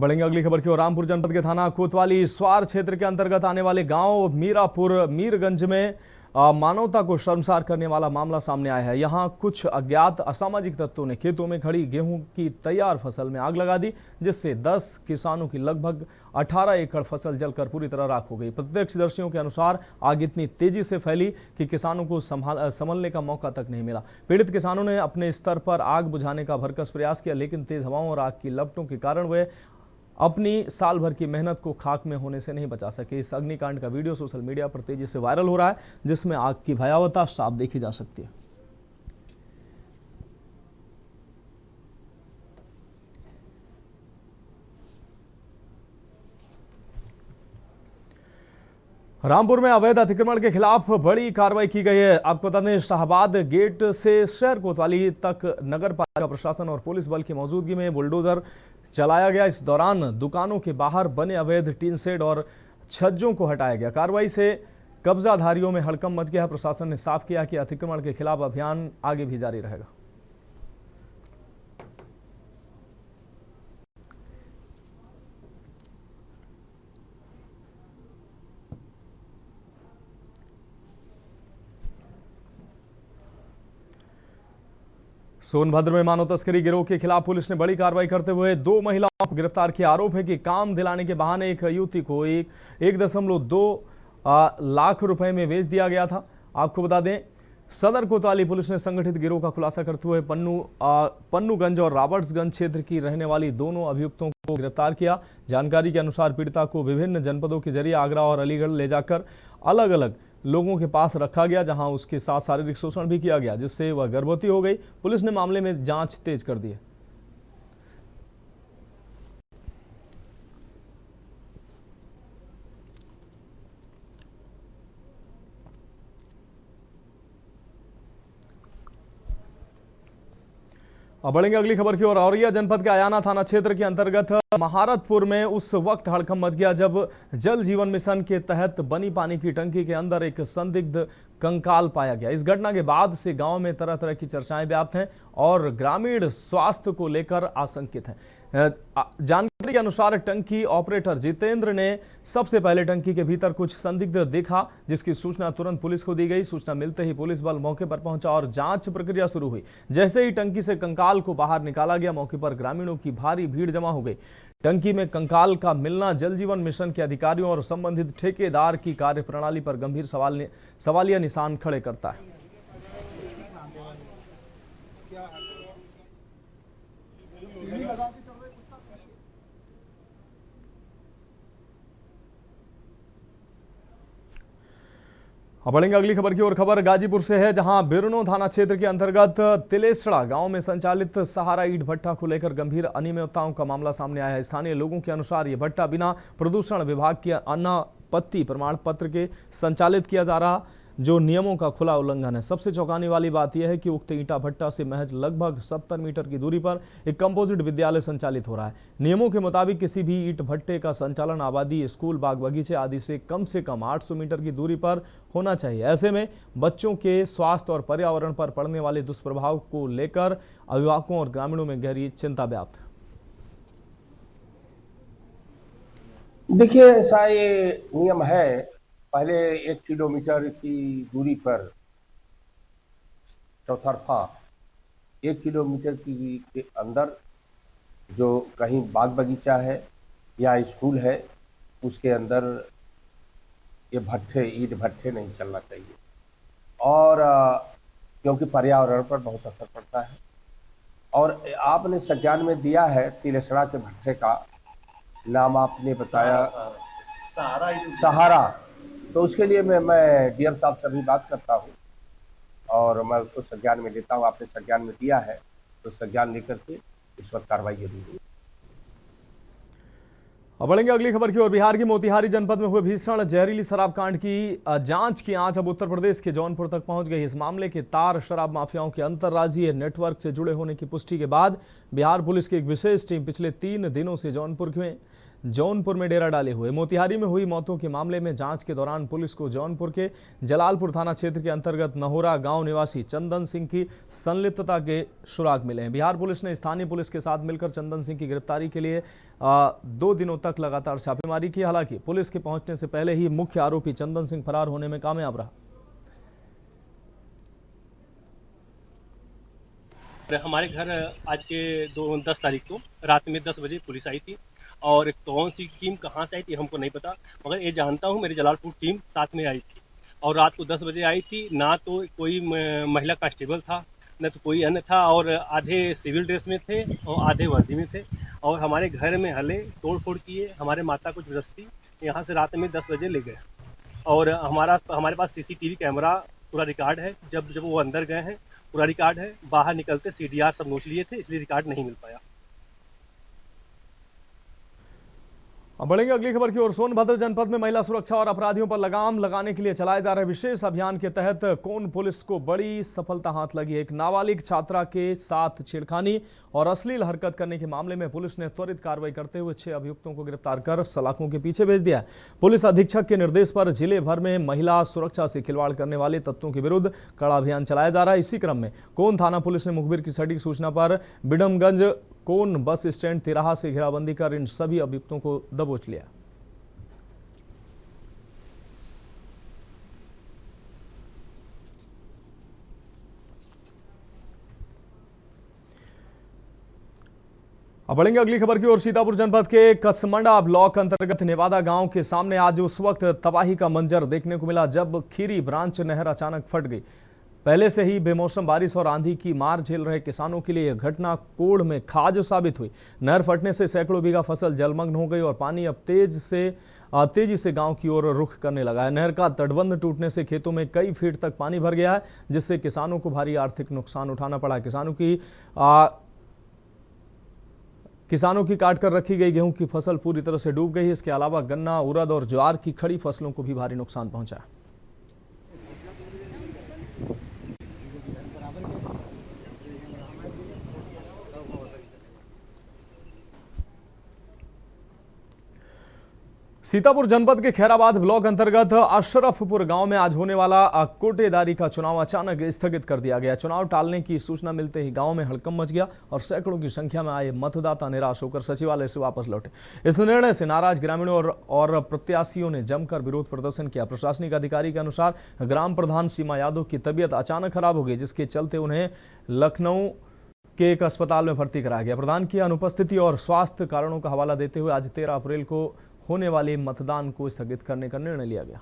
बढ़ेंगे अगली खबर की ओर। रामपुर जनपद के थाना कोतवाली स्वार क्षेत्र के अंतर्गत आने वाले गांव मीरापुर मीरगंज में मानवता को शर्मसार करने वाला मामला सामने आया है। यहां कुछ अज्ञात असामाजिक तत्वों ने खेतों में खड़ी गेहूं की तैयार फसल में आग लगा दी, जिससे 10 किसानों की लगभग 18 एकड़ फसल जलकर पूरी तरह राख हो गई। प्रत्यक्षदर्शियों के अनुसार आग इतनी तेजी से फैली कि किसानों को संभलने का मौका तक नहीं मिला। पीड़ित किसानों ने अपने स्तर पर आग बुझाने का भरकस प्रयास किया, लेकिन तेज हवाओं और आग की लपटों के कारण वे अपनी साल भर की मेहनत को खाक में होने से नहीं बचा सके। इस अग्निकांड का वीडियो सोशल मीडिया पर तेजी से वायरल हो रहा है, जिसमें आग की भयावहता साफ देखी जा सकती है। रामपुर में अवैध अतिक्रमण के खिलाफ बड़ी कार्रवाई की गई है। आपको बता दें, शाहबाद गेट से शहर कोतवाली तक नगर पालिका प्रशासन और पुलिस बल की मौजूदगी में बुलडोजर चलाया गया। इस दौरान दुकानों के बाहर बने अवैध टीन शेड और छज्जों को हटाया गया। कार्रवाई से कब्जाधारियों में हड़कंप मच गया। प्रशासन ने साफ किया कि अतिक्रमण के खिलाफ अभियान आगे भी जारी रहेगा। सोनभद्र में मानव तस्करी गिरोह के खिलाफ पुलिस ने बड़ी कार्रवाई करते हुए 2 महिलाओं को गिरफ्तार किया। आरोप है कि काम दिलाने के बहाने एक युवती को 1.2 लाख रुपए में बेच दिया गया था। आपको बता दें, सदर कोतवाली पुलिस ने संगठित गिरोह का खुलासा करते हुए पन्नूगंज और रॉबर्ट्सगंज क्षेत्र की रहने वाली दोनों अभियुक्तों को गिरफ्तार किया। जानकारी के अनुसार पीड़िता को विभिन्न जनपदों के जरिए आगरा और अलीगढ़ ले जाकर अलग अलग लोगों के पास रखा गया, जहां उसके साथ शारीरिक शोषण भी किया गया, जिससे वह गर्भवती हो गई। पुलिस ने मामले में जांच तेज कर दी है। अब बढ़ेंगे अगली खबर की ओर। औरैया जनपद के आयाना थाना क्षेत्र के अंतर्गत महारतपुर में उस वक्त हड़कंप मच गया जब जल जीवन मिशन के तहत बनी पानी की टंकी के अंदर एक संदिग्ध कंकाल पाया गया। इस घटना के बाद से गांव में तरह तरह की चर्चाएं व्याप्त हैं और ग्रामीण स्वास्थ्य को लेकर आशंकित हैं। जानकारी के अनुसार टंकी ऑपरेटर जितेंद्र ने सबसे पहले टंकी के भीतर कुछ संदिग्ध देखा, जिसकी सूचना तुरंत पुलिस को दी गई। सूचना मिलते ही पुलिस बल मौके पर पहुंचा और जांच प्रक्रिया शुरू हुई। जैसे ही टंकी से कंकाल को बाहर निकाला गया, मौके पर ग्रामीणों की भारी भीड़ जमा हो गई। टंकी में कंकाल का मिलना जल जीवन मिशन के अधिकारियों और संबंधित ठेकेदार की कार्यप्रणाली पर गंभीर सवालिया निशान खड़े करता है। अब बढ़ेंगे अगली खबर की ओर। खबर गाजीपुर से है, जहां बिरनो थाना क्षेत्र के अंतर्गत तिलेसड़ा गांव में संचालित सहारा ईंट भट्टा को लेकर गंभीर अनियमितताओं का मामला सामने आया है। स्थानीय लोगों के अनुसार यह भट्टा बिना प्रदूषण विभाग के अनापत्ति प्रमाण पत्र के संचालित किया जा रहा, जो नियमों का खुला उल्लंघन है। सबसे चौंकाने वाली बात यह है कि उक्त ईंटा भट्टा से महज लगभग 70 मीटर की दूरी पर एक कंपोजिट विद्यालय संचालित हो रहा है। नियमों के मुताबिक किसी भी ईंट भट्टे का संचालन आबादी, स्कूल, बाग बगीचे आदि से कम 800 मीटर की दूरी पर होना चाहिए। ऐसे में बच्चों के स्वास्थ्य और पर्यावरण पर पड़ने वाले दुष्प्रभाव को लेकर अभिभावकों और ग्रामीणों में गहरी चिंता व्याप्त है। देखिए, ऐसा ये नियम है, पहले 1 किलोमीटर की दूरी पर चौतरफा 1 किलोमीटर की के अंदर जो कहीं बाग बगीचा है या स्कूल है, उसके अंदर ये भट्टे, ईंट भट्टे नहीं चलना चाहिए। और क्योंकि पर्यावरण पर बहुत असर पड़ता है। और आपने संज्ञान में दिया है तिलेसड़ा के भट्टे का नाम आपने बताया, सहारा। तो उसके लिए मैं डीएम साहब से भी बात करता हूँ और मैं उसको संज्ञान में लेता हूँ। आपने संज्ञान में दिया है तो संज्ञान लेकर के इस पर कार्रवाई जरूरी है। अब बढ़ेंगे अगली खबर की ओर। बिहार की मोतिहारी जनपद में हुए भीषण जहरीली शराब कांड की जांच की आंच अब उत्तर प्रदेश के जौनपुर तक पहुंच गई। इस मामले के तार शराब माफियाओं के अंतर्राज्यीय नेटवर्क से जुड़े होने की पुष्टि के बाद बिहार पुलिस की एक विशेष टीम पिछले 3 दिनों से जौनपुर में जौनपुर में डेरा डाले हुए। मोतिहारी में हुई मौतों के मामले में जांच के दौरान पुलिस को जौनपुर के जलालपुर थाना क्षेत्र के अंतर्गत नहोरा गांव निवासी चंदन सिंह की संलिप्तता के सुराग मिले हैं। बिहार पुलिस ने स्थानीय पुलिस के साथ मिलकर चंदन सिंह की गिरफ्तारी के लिए 2 दिनों तक लगातार छापेमारी की। हालांकि पुलिस के पहुंचने से पहले ही मुख्य आरोपी चंदन सिंह फरार होने में कामयाब रहा। हमारे घर आज के 10 तारीख को रात में 10 बजे पुलिस आई थी और कौन सी टीम कहां से आई थी हमको नहीं पता, मगर ये जानता हूं मेरी जलालपुर टीम साथ में आई थी और रात को 10 बजे आई थी। ना तो कोई महिला कांस्टेबल था, न तो कोई अन्य था, और आधे सिविल ड्रेस में थे और आधे वर्दी में थे और हमारे घर में हले तोड़ फोड़ किए। हमारे माता को जबरदस्ती यहाँ से रात में 10 बजे ले गए और हमारे पास CCTV कैमरा पूरा रिकॉर्ड है। जब वो अंदर गए हैं पूरा रिकॉर्ड है। बाहर निकलते CDR सब नोच लिए थे, इसलिए रिकॉर्ड नहीं मिल पाया। अब बढ़ेंगे अगली खबर की ओर। सोनभद्र जनपद में महिला सुरक्षा और अपराधियों पर लगाम लगाने के लिए चलाए जा रहे विशेष अभियान के तहत कोन पुलिस को बड़ी सफलता हाथ लगी। एक नाबालिग छात्रा के साथ छेड़खानी और अश्लील हरकत करने के मामले में पुलिस ने त्वरित कार्रवाई करते हुए 6 अभियुक्तों को गिरफ्तार कर सलाखों के पीछे भेज दिया है। पुलिस अधीक्षक के निर्देश पर जिले भर में महिला सुरक्षा से खिलवाड़ करने वाले तत्वों के विरुद्ध कड़ा अभियान चलाया जा रहा है। इसी क्रम में कोन थाना पुलिस ने मुखबिर की सटीक सूचना पर बिडमगंज कोन बस स्टैंड तिराहा से घेराबंदी कर इन सभी अभियुक्तों को दबोच लिया। अब बढ़ेंगे अगली खबर की ओर। सीतापुर जनपद के कसमंडा ब्लॉक अंतर्गत नेवादा गांव के सामने आज उस वक्त तबाही का मंजर देखने को मिला जब खीरी ब्रांच नहर अचानक फट गई। पहले से ही बेमौसम बारिश और आंधी की मार झेल रहे किसानों के लिए यह घटना कोढ़ में खाज साबित हुई। नहर फटने से सैकड़ों बीघा फसल जलमग्न हो गई और पानी अब तेजी से गांव की ओर रुख करने लगा है। नहर का तटबंध टूटने से खेतों में कई फीट तक पानी भर गया है, जिससे किसानों को भारी आर्थिक नुकसान उठाना पड़ा। किसानों की काट कर रखी गई गेहूं की फसल पूरी तरह से डूब गई। इसके अलावा गन्ना, उड़द और ज्वार की खड़ी फसलों को भी भारी नुकसान पहुंचा। सीतापुर जनपद के खैराबाद ब्लॉक अंतर्गत अशरफपुर गांव में आज होने वाला कोटेदारी का चुनाव अचानक स्थगित कर दिया गया। चुनाव टालने की सूचना मिलते ही गांव में हड़कंप मच गया और सैकड़ों की संख्या में आए मतदाता निराश होकर सचिवालय से वापस लौटे। इस निर्णय से नाराज ग्रामीणों और प्रत्याशियों ने जमकर विरोध प्रदर्शन किया। प्रशासनिक अधिकारी के अनुसार ग्राम प्रधान सीमा यादव की तबीयत अचानक खराब हो गई, जिसके चलते उन्हें लखनऊ के एक अस्पताल में भर्ती कराया गया। प्रधान की अनुपस्थिति और स्वास्थ्य कारणों का हवाला देते हुए आज 13 अप्रैल को होने वाले मतदान को स्थगित करने का निर्णय लिया गया।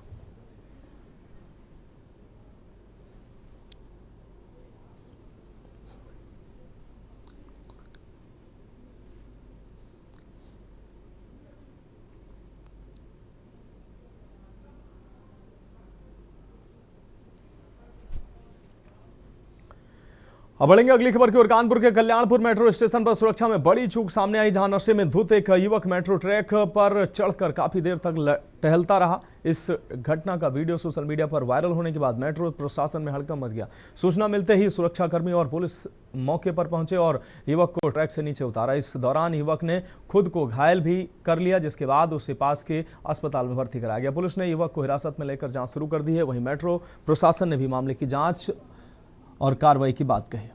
अब बढ़ेंगे अगली खबर की ओर। कानपुर के कल्याणपुर मेट्रो स्टेशन पर सुरक्षा में बड़ी चूक सामने आई, जहां नशे में धुत एक युवक मेट्रो ट्रैक पर चढ़कर काफी देर तक टहलता रहा। इस घटना का वीडियो सोशल मीडिया पर वायरल होने के बाद मेट्रो प्रशासन में हड़कंप मच गया। सूचना मिलते ही सुरक्षाकर्मी और पुलिस मौके पर पहुंचे और युवक को ट्रैक से नीचे उतारा। इस दौरान युवक ने खुद को घायल भी कर लिया, जिसके बाद उसे पास के अस्पताल में भर्ती कराया गया। पुलिस ने युवक को हिरासत में लेकर जांच शुरू कर दी है। वहीं मेट्रो प्रशासन ने भी मामले की जांच और कार्रवाई की बात कही।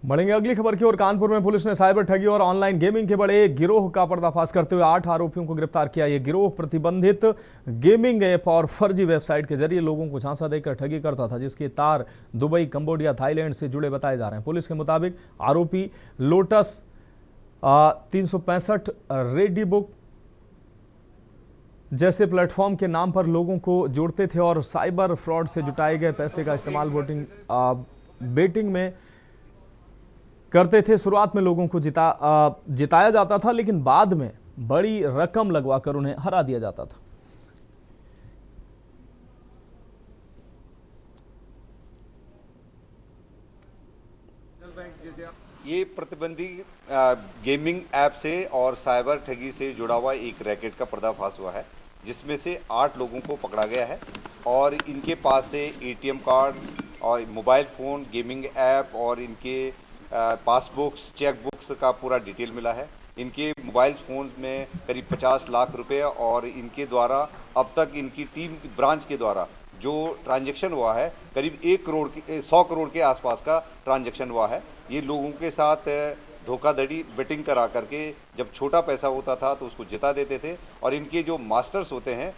बढ़ेंगे अगली खबर की ओर। कानपुर में पुलिस ने साइबर ठगी और ऑनलाइन गेमिंग के बड़े गिरोह का पर्दाफाश करते हुए 8 आरोपियों को गिरफ्तार किया। यह गिरोह प्रतिबंधित गेमिंग ऐप और फर्जी वेबसाइट के जरिए लोगों को झांसा देकर ठगी करता था, जिसके तार दुबई, कंबोडिया, थाईलैंड से जुड़े बताए जा रहे हैं। पुलिस के मुताबिक आरोपी लोटस 365, रेडीबुक जैसे प्लेटफॉर्म के नाम पर लोगों को जोड़ते थे और साइबर फ्रॉड से जुटाए गए पैसे का इस्तेमाल बेटिंग में करते थे। शुरुआत में लोगों को जिताया जाता था, लेकिन बाद में बड़ी रकम लगवाकर उन्हें हरा दिया जाता था। ये प्रतिबंधित गेमिंग ऐप से और साइबर ठगी से जुड़ा हुआ एक रैकेट का पर्दाफाश हुआ है, जिसमें से 8 लोगों को पकड़ा गया है और इनके पास से एटीएम कार्ड और मोबाइल फ़ोन, गेमिंग ऐप और इनके पासबुक्स, चेक बुक्स का पूरा डिटेल मिला है। इनके मोबाइल फ़ोन में करीब 50 लाख रुपए और इनके द्वारा अब तक इनकी टीम ब्रांच के द्वारा जो ट्रांजैक्शन हुआ है करीब 100 करोड़ के आसपास का ट्रांजैक्शन हुआ है। ये लोगों के साथ धोखाधड़ी बेटिंग करा करके जब छोटा पैसा होता था तो उसको जिता देते थे और इनके जो मास्टर्स होते हैं।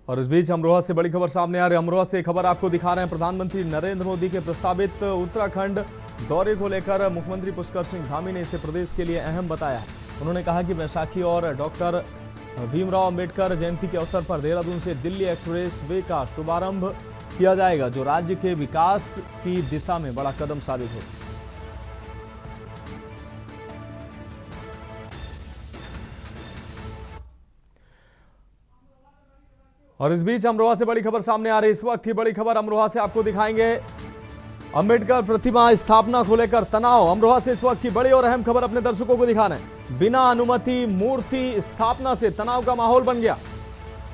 और इस बीच अमरोहा से बड़ी खबर सामने आ रही है। अमरोहा से खबर आपको दिखा रहे हैं। प्रधानमंत्री नरेंद्र मोदी के प्रस्तावित उत्तराखंड दौरे को लेकर मुख्यमंत्री पुष्कर सिंह धामी ने इसे प्रदेश के लिए अहम बताया है। उन्होंने कहा कि बैसाखी और डॉक्टर भीमराव अंबेडकर जयंती के अवसर पर देहरादून से दिल्ली एक्सप्रेस वे का शुभारंभ किया जाएगा, जो राज्य के विकास की दिशा में बड़ा कदम साबित हो। और इस बीच अमरोहा से बड़ी खबर सामने आ रही है। इस वक्त की बड़ी खबर अमरोहा से आपको दिखाएंगे। अंबेडकर प्रतिमा स्थापना को लेकर तनाव। अमरोहा से इस वक्त की बड़ी और अहम खबर अपने दर्शकों को दिखा रहे हैं। बिना अनुमति मूर्ति स्थापना से तनाव का माहौल बन गया।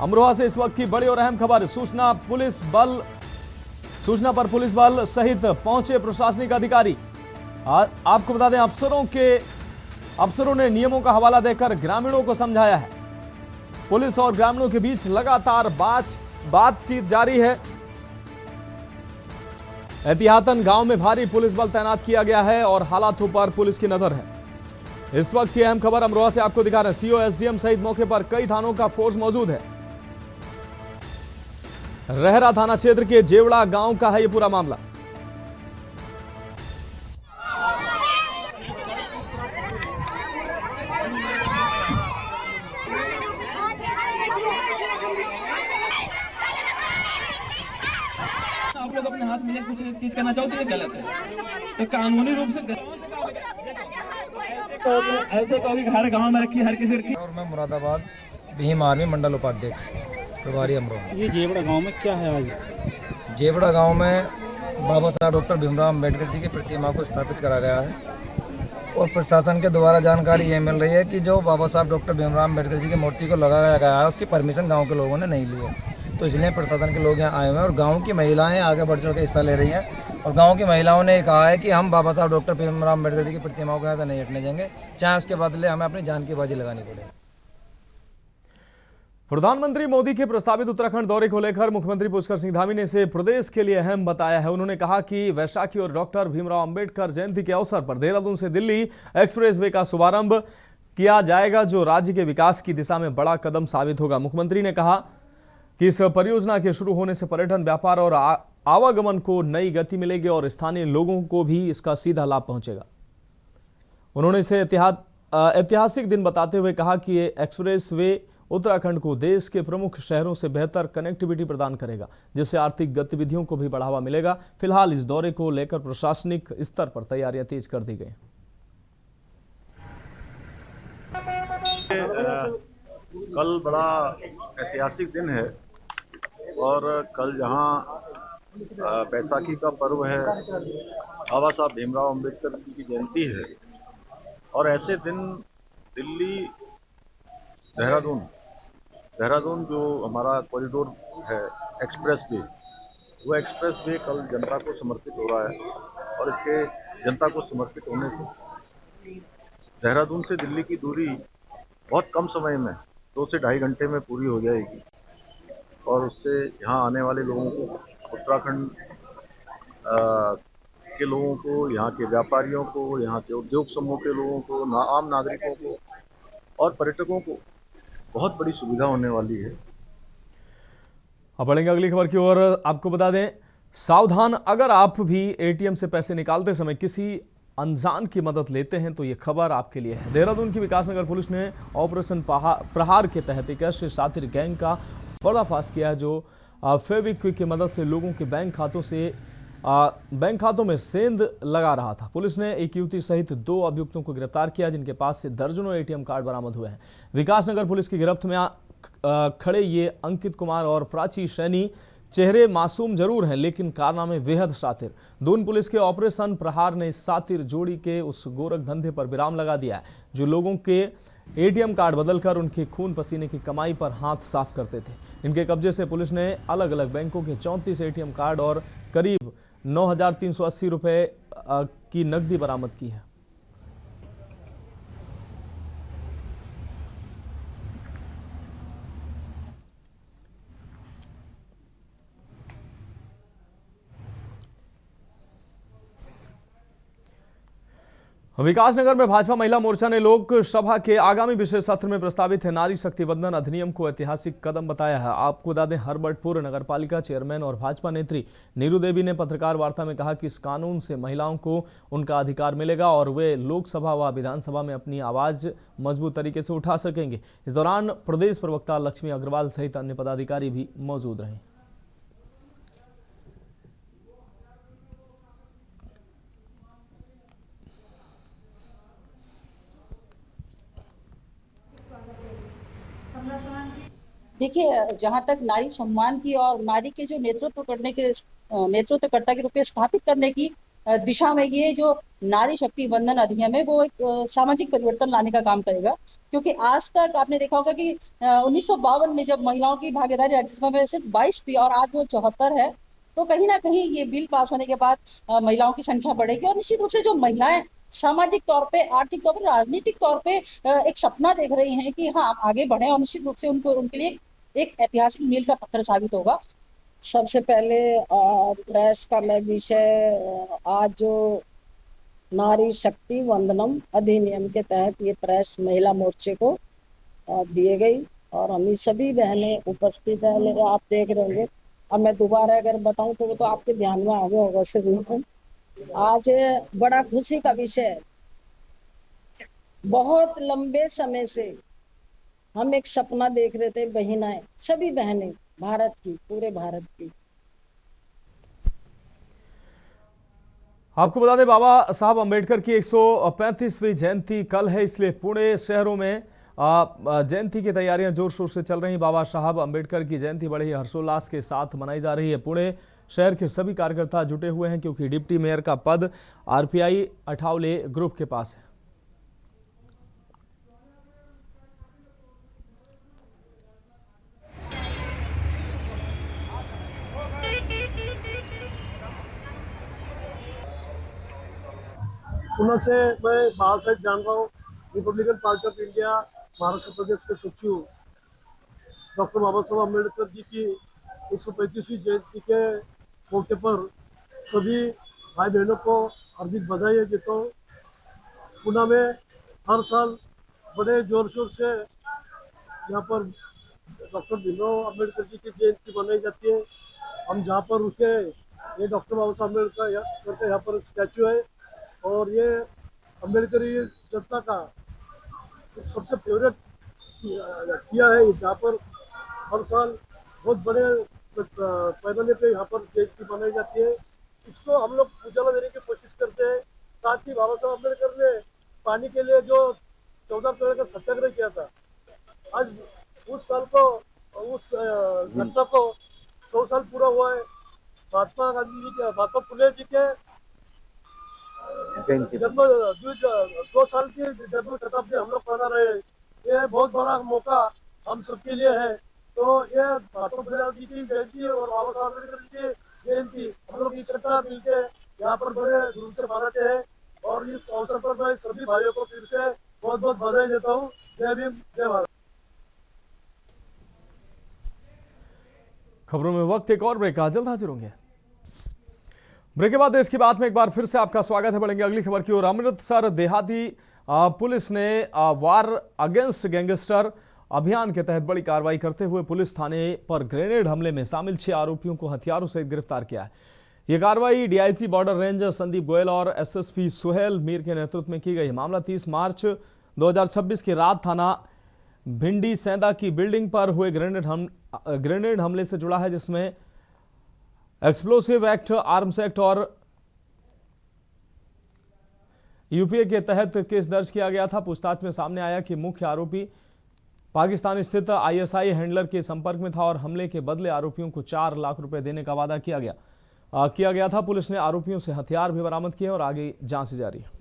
अमरोहा से इस वक्त की बड़ी और अहम खबर। सूचना पर पुलिस बल सहित पहुंचे प्रशासनिक अधिकारी। आपको बता दें, अफसरों ने नियमों का हवाला देकर ग्रामीणों को समझाया है। पुलिस और ग्रामीणों के बीच लगातार बातचीत जारी है। एहतियातन गांव में भारी पुलिस बल तैनात किया गया है और हालातों पर पुलिस की नजर है। इस वक्त की अहम खबर अमरोहा से आपको दिखा रहे हैं। सीओ, एसडीएम सहित मौके पर कई थानों का फोर्स मौजूद है। रहरा थाना क्षेत्र के जेवड़ा गांव का है यह पूरा मामला। आप लोग अपने हाथ में कुछ चीज करना चाहो तो ये गलत है, तो कानूनी रूप से ऐसे कभी हर गांव में रखी हर किसी की। और मैं मुरादाबाद भीम आर्मी मंडल उपाध्यक्ष प्रभारी अमरोहा। ये जेवड़ा गांव में क्या है आज? जेवड़ा गांव में बाबा साहब डॉक्टर भीमराव अंबेडकर जी की प्रतिमा को स्थापित करा गया है और प्रशासन के द्वारा जानकारी ये मिल रही है कि जो बाबा साहब डॉक्टर भीमराव अंबेडकर जी की मूर्ति को लगाया गया है उसकी परमिशन गाँव के लोगों ने नहीं ली है, तो इसलिए प्रशासन के लोग यहाँ आए हुए हैं और गांव की महिलाएं आगे बढ़ चढ़ के हिस्सा ले रही हैं। और गांव की महिलाओं ने कहा है कि हम बाबा साहब डॉक्टर भीमराव अंबेडकर जी की प्रतिमाओं के यहाँ नहीं हटने देंगे, चाहे उसके बदले हमें अपनी जान की बाजी लगानी पड़े। प्रधानमंत्री मोदी के प्रस्तावित उत्तराखंड दौरे को लेकर मुख्यमंत्री पुष्कर सिंह धामी ने इसे प्रदेश के लिए अहम बताया है। उन्होंने कहा कि वैशाखी और डॉक्टर भीमराव अंबेडकर जयंती के अवसर पर देहरादून से दिल्ली एक्सप्रेस वे का शुभारंभ किया जाएगा, जो राज्य के विकास की दिशा में बड़ा कदम साबित होगा। मुख्यमंत्री ने कहा कि इस परियोजना के शुरू होने से पर्यटन, व्यापार और आवागमन को नई गति मिलेगी और स्थानीय लोगों को भी इसका सीधा लाभ पहुंचेगा। उन्होंने इसे ऐतिहासिक दिन बताते हुए कहा कि ये एक्सप्रेस वे उत्तराखंड को देश के प्रमुख शहरों से बेहतर कनेक्टिविटी प्रदान करेगा, जिससे आर्थिक गतिविधियों को भी बढ़ावा मिलेगा। फिलहाल इस दौरे को लेकर प्रशासनिक स्तर पर तैयारियां तेज कर दी गई। कल बड़ा ऐतिहासिक दिन है और कल जहां बैसाखी का पर्व है, बाबा साहब भीमराव अंबेडकर जी की जयंती है और ऐसे दिन दिल्ली देहरादून जो हमारा कॉरिडोर है एक्सप्रेस वे, वो एक्सप्रेस वे कल जनता को समर्पित हो रहा है और इसके जनता को समर्पित होने से देहरादून से दिल्ली की दूरी बहुत कम समय में 2 से ढाई घंटे में पूरी हो जाएगी और उससे यहाँ आने वाले लोगों को, उत्तराखंड के लोगों को, यहाँ के व्यापारियों को, यहाँ के उद्योग समूह के लोगों को, आम नागरिकों को और पर्यटकों को बहुत बड़ी सुविधा होने वाली है। अब बढ़ेंगे अगली खबर की ओर। आपको बता दें, सावधान, अगर आप भी एटीएम से पैसे निकालते समय किसी अनजान की मदद लेते हैं तो ये खबर आपके लिए है। देहरादून की विकासनगर पुलिस ने ऑपरेशन प्रहार के तहत एक ऐसे शातिर गैंग का पर्दाफाश किया जो फेविक्विक की मदद से लोगों के बैंक खातों में सेंध लगा रहा था। पुलिस ने एक युवती सहित 2 अभियुक्तों को गिरफ्तार किया, जिनके पास से दर्जनों एटीएम कार्ड बरामद हुए हैं। विकासनगर पुलिस की गिरफ्त में खड़े ये अंकित कुमार और प्राची सैनी चेहरे मासूम जरूर हैं लेकिन कारनामे बेहद शातिर। दून पुलिस के ऑपरेशन प्रहार ने शातिर जोड़ी के उस गोरख धंधे पर विराम लगा दिया है जो लोगों के एटीएम कार्ड बदलकर उनके खून पसीने की कमाई पर हाथ साफ करते थे। इनके कब्जे से पुलिस ने अलग अलग बैंकों के 34 एटीएम कार्ड और करीब 9,380 रुपए की नकदी बरामद की है। विकासनगर में भाजपा महिला मोर्चा ने लोकसभा के आगामी विशेष सत्र में प्रस्तावित है नारी शक्ति वंदन अधिनियम को ऐतिहासिक कदम बताया है। आपको बता दें, हरबटपुर नगरपालिका चेयरमैन और भाजपा नेत्री नीरू देवी ने पत्रकार वार्ता में कहा कि इस कानून से महिलाओं को उनका अधिकार मिलेगा और वे लोकसभा व विधानसभा में अपनी आवाज मजबूत तरीके से उठा सकेंगे। इस दौरान प्रदेश प्रवक्ता लक्ष्मी अग्रवाल सहित अन्य पदाधिकारी भी मौजूद रहे। देखिए, जहाँ तक नारी सम्मान की और नारी के जो नेतृत्वकर्ता के रूप में स्थापित करने की दिशा में ये जो नारी शक्ति वंदन अधिनियम है वो एक सामाजिक परिवर्तन लाने का काम करेगा। क्योंकि आज तक आपने देखा होगा कि 1952 में जब महिलाओं की भागीदारी राज्यसभा में सिर्फ 22 थी और आज वो 74 है, तो कहीं ना कहीं ये बिल पास होने के बाद महिलाओं की संख्या बढ़ेगी। और निश्चित रूप से जो महिलाएं सामाजिक तौर पे, आर्थिक तौर पे, राजनीतिक तौर पे एक सपना देख रही हैं कि हाँ आगे बढ़े, और निश्चित रूप से उनके लिए एक ऐतिहासिक मील का पत्थर साबित होगा। सबसे पहले प्रेस का मैं विषय, आज जो नारी शक्ति वंदनम अधिनियम के तहत ये प्रेस महिला मोर्चे को दिए गई और हम सभी बहनें उपस्थित है। आप देख रहे होंगे, अब मैं दोबारा अगर बताऊं तो वो तो आपके ध्यान में आ गया होगा से। आज बड़ा खुशी का विषय है, बहुत लंबे समय से हम एक सपना देख रहे थे, बहनाएं, सभी बहनें भारत की, पूरे भारत की। आपको बता दें, बाबा साहब अंबेडकर की 135वीं जयंती कल है, इसलिए पुणे शहरों में जयंती की तैयारियां जोर शोर से चल रही। बाबा साहब अंबेडकर की जयंती बड़े ही हर्षोल्लास के साथ मनाई जा रही है। पुणे शहर के सभी कार्यकर्ता जुटे हुए हैं क्योंकि डिप्टी मेयर का पद आरपीआई अठावले ग्रुप के पास है। पुणे से मैं बाल साहब जान रहा हूँ, Republican Party of India Maharashtra प्रदेश के सचिव डॉक्टर बाबा साहब अम्बेडकर जी की 135वीं जयंती के मौके पर सभी भाई बहनों को हार्दिक बधाई देता हूँ। पुणे में हर साल बड़े जोर शोर से यहाँ पर डॉक्टर भीमराव अम्बेडकर जी की जयंती मनाई जाती है। हम जहाँ पर रुके, ये डॉक्टर बाबा साहब अम्बेडकर का यहाँ पर स्टैचू है और ये अम्बेडकरी जनता का सबसे फेवरेट किया है। यहाँ पर हर साल बहुत बड़े पैमाने पे यहाँ पर जयंती मनाई जाती है। इसको हम लोग उजाला देने की कोशिश करते हैं। साथ ही बाबा साहब अम्बेडकर ने पानी के लिए जो 14 अप्रैल का सत्याग्रह किया था, आज उस साल को, उस घटना को 100 साल पूरा हुआ है। महात्मा गांधी जी के, महात्मा फुले जी के जन्म 2 साल की जन्म शताब्दी हम लोग मना रहे हैं। ये बहुत बड़ा मौका हम सबके लिए है। तो ये महात्मा फुले जी की जयंती और बाबा साहब अम्बेडकर जी की जयंती हम लोग इकट्ठा मिलकर यहाँ पर बड़े धूम से मनाते हैं। और इस अवसर पर मैं सभी भाइयों को फिर से बहुत बहुत बधाई देता हूँ। जय भीम, जय भारत। खबरों में वक्त एक और ब्रेक का, जल्द हाजिर होंगे। ब्रेक के बाद देश की बात में एक बार फिर से आपका स्वागत है। बढ़ेंगे अगली खबर की ओर। अमृतसर देहाती पुलिस ने वार अगेंस्ट गैंगस्टर अभियान के तहत बड़ी कार्रवाई करते हुए पुलिस थाने पर ग्रेनेड हमले में शामिल 6 आरोपियों को हथियारों सहित गिरफ्तार किया है। यह कार्रवाई DIG border range Sandeep Goyal और एसएसपी सुहेल मीर के नेतृत्व में की गई। मामला 30 मार्च 2026 की रात थाना भिंडी सेंधा की बिल्डिंग पर हुए ग्रेनेड हमले से जुड़ा है, जिसमें एक्सप्लोसिव एक्ट, आर्म्स एक्ट और यूपीए के तहत केस दर्ज किया गया था। पूछताछ में सामने आया कि मुख्य आरोपी पाकिस्तान स्थित ISI हैंडलर के संपर्क में था और हमले के बदले आरोपियों को 4 लाख रुपए देने का वादा किया गया था। पुलिस ने आरोपियों से हथियार भी बरामद किए और आगे जांच जारी है।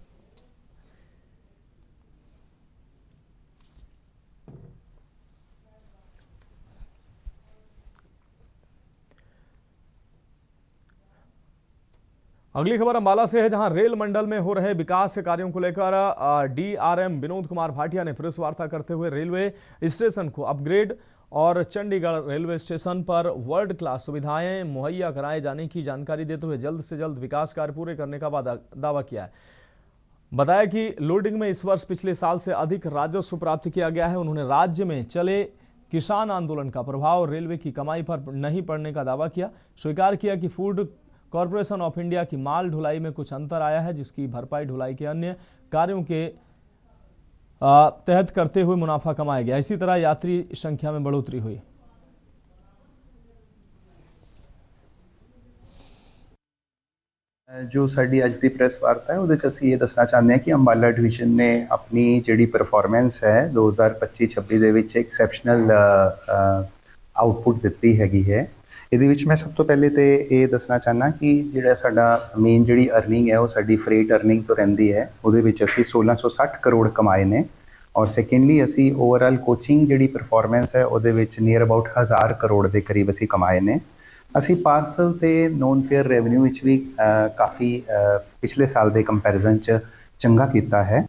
अगली खबर अंबाला से है, जहां रेल मंडल में हो रहे विकास के कार्यों को लेकर DRM विनोद कुमार भाटिया ने प्रेस वार्ता करते हुए रेलवे स्टेशन को अपग्रेड और चंडीगढ़ रेलवे स्टेशन पर वर्ल्ड क्लास सुविधाएं मुहैया कराए जाने की जानकारी देते हुए जल्द से जल्द विकास कार्य पूरे करने का दावा किया है। बताया कि लोडिंग में इस वर्ष पिछले साल से अधिक राजस्व प्राप्त किया गया है। उन्होंने राज्य में चले किसान आंदोलन का प्रभाव रेलवे की कमाई पर नहीं पड़ने का दावा किया। स्वीकार किया कि फूड कॉरपोरेशन ऑफ इंडिया की माल ढुलाई में कुछ अंतर आया है, जिसकी भरपाई ढुलाई के अन्य कार्यों के तहत करते हुए मुनाफा कमाया गया। इसी तरह यात्री संख्या में बढ़ोतरी हुई। जो साडी अज दी प्रेस वार्ता है उहदे च असीं ये दसना चाहते हैं कि अंबाला डिवीजन ने अपनी जिहड़ी परफॉर्मेंस है 2025-26 ਦੇ ਵਿੱਚ एक्सैप्शनल आउटपुट दित्ती हैगी है। ਇਹਦੇ ਵਿੱਚ ਮੈਂ ਸਭ ਤੋਂ ਪਹਿਲੇ ਤੇ ਇਹ ਦੱਸਣਾ ਚਾਹਨਾ ਕਿ ਜਿਹੜਾ ਸਾਡਾ ਮੇਨ ਜਿਹੜੀ ਅਰਨਿੰਗ ਹੈ ਉਹ ਸਾਡੀ ਫਰੇਟ ਅਰਨਿੰਗ ਤੋਂ ਰਹਿੰਦੀ ਹੈ। ਉਹਦੇ ਵਿੱਚ ਅਸੀਂ 1660 ਕਰੋੜ ਕਮਾਏ ਨੇ ਔਰ ਸੈਕੰਡਲੀ ਅਸੀਂ ਓਵਰਆਲ ਕੋਚਿੰਗ ਜਿਹੜੀ ਪਰਫਾਰਮੈਂਸ ਹੈ ਉਹਦੇ ਵਿੱਚ ਨੀਅਰ ਅਬਾਊਟ 1000 ਕਰੋੜ ਦੇ ਕਰੀਬ ਅਸੀਂ ਕਮਾਏ ਨੇ। ਅਸੀਂ ਪਾਰਸਲ ਤੇ ਨੌਨ ਫੇਅਰ ਰੈਵਨਿਊ ਵਿੱਚ ਵੀ ਕਾਫੀ ਪਿਛਲੇ ਸਾਲ ਦੇ ਕੰਪੈਰੀਜ਼ਨ 'ਚ ਚੰਗਾ ਕੀਤਾ है।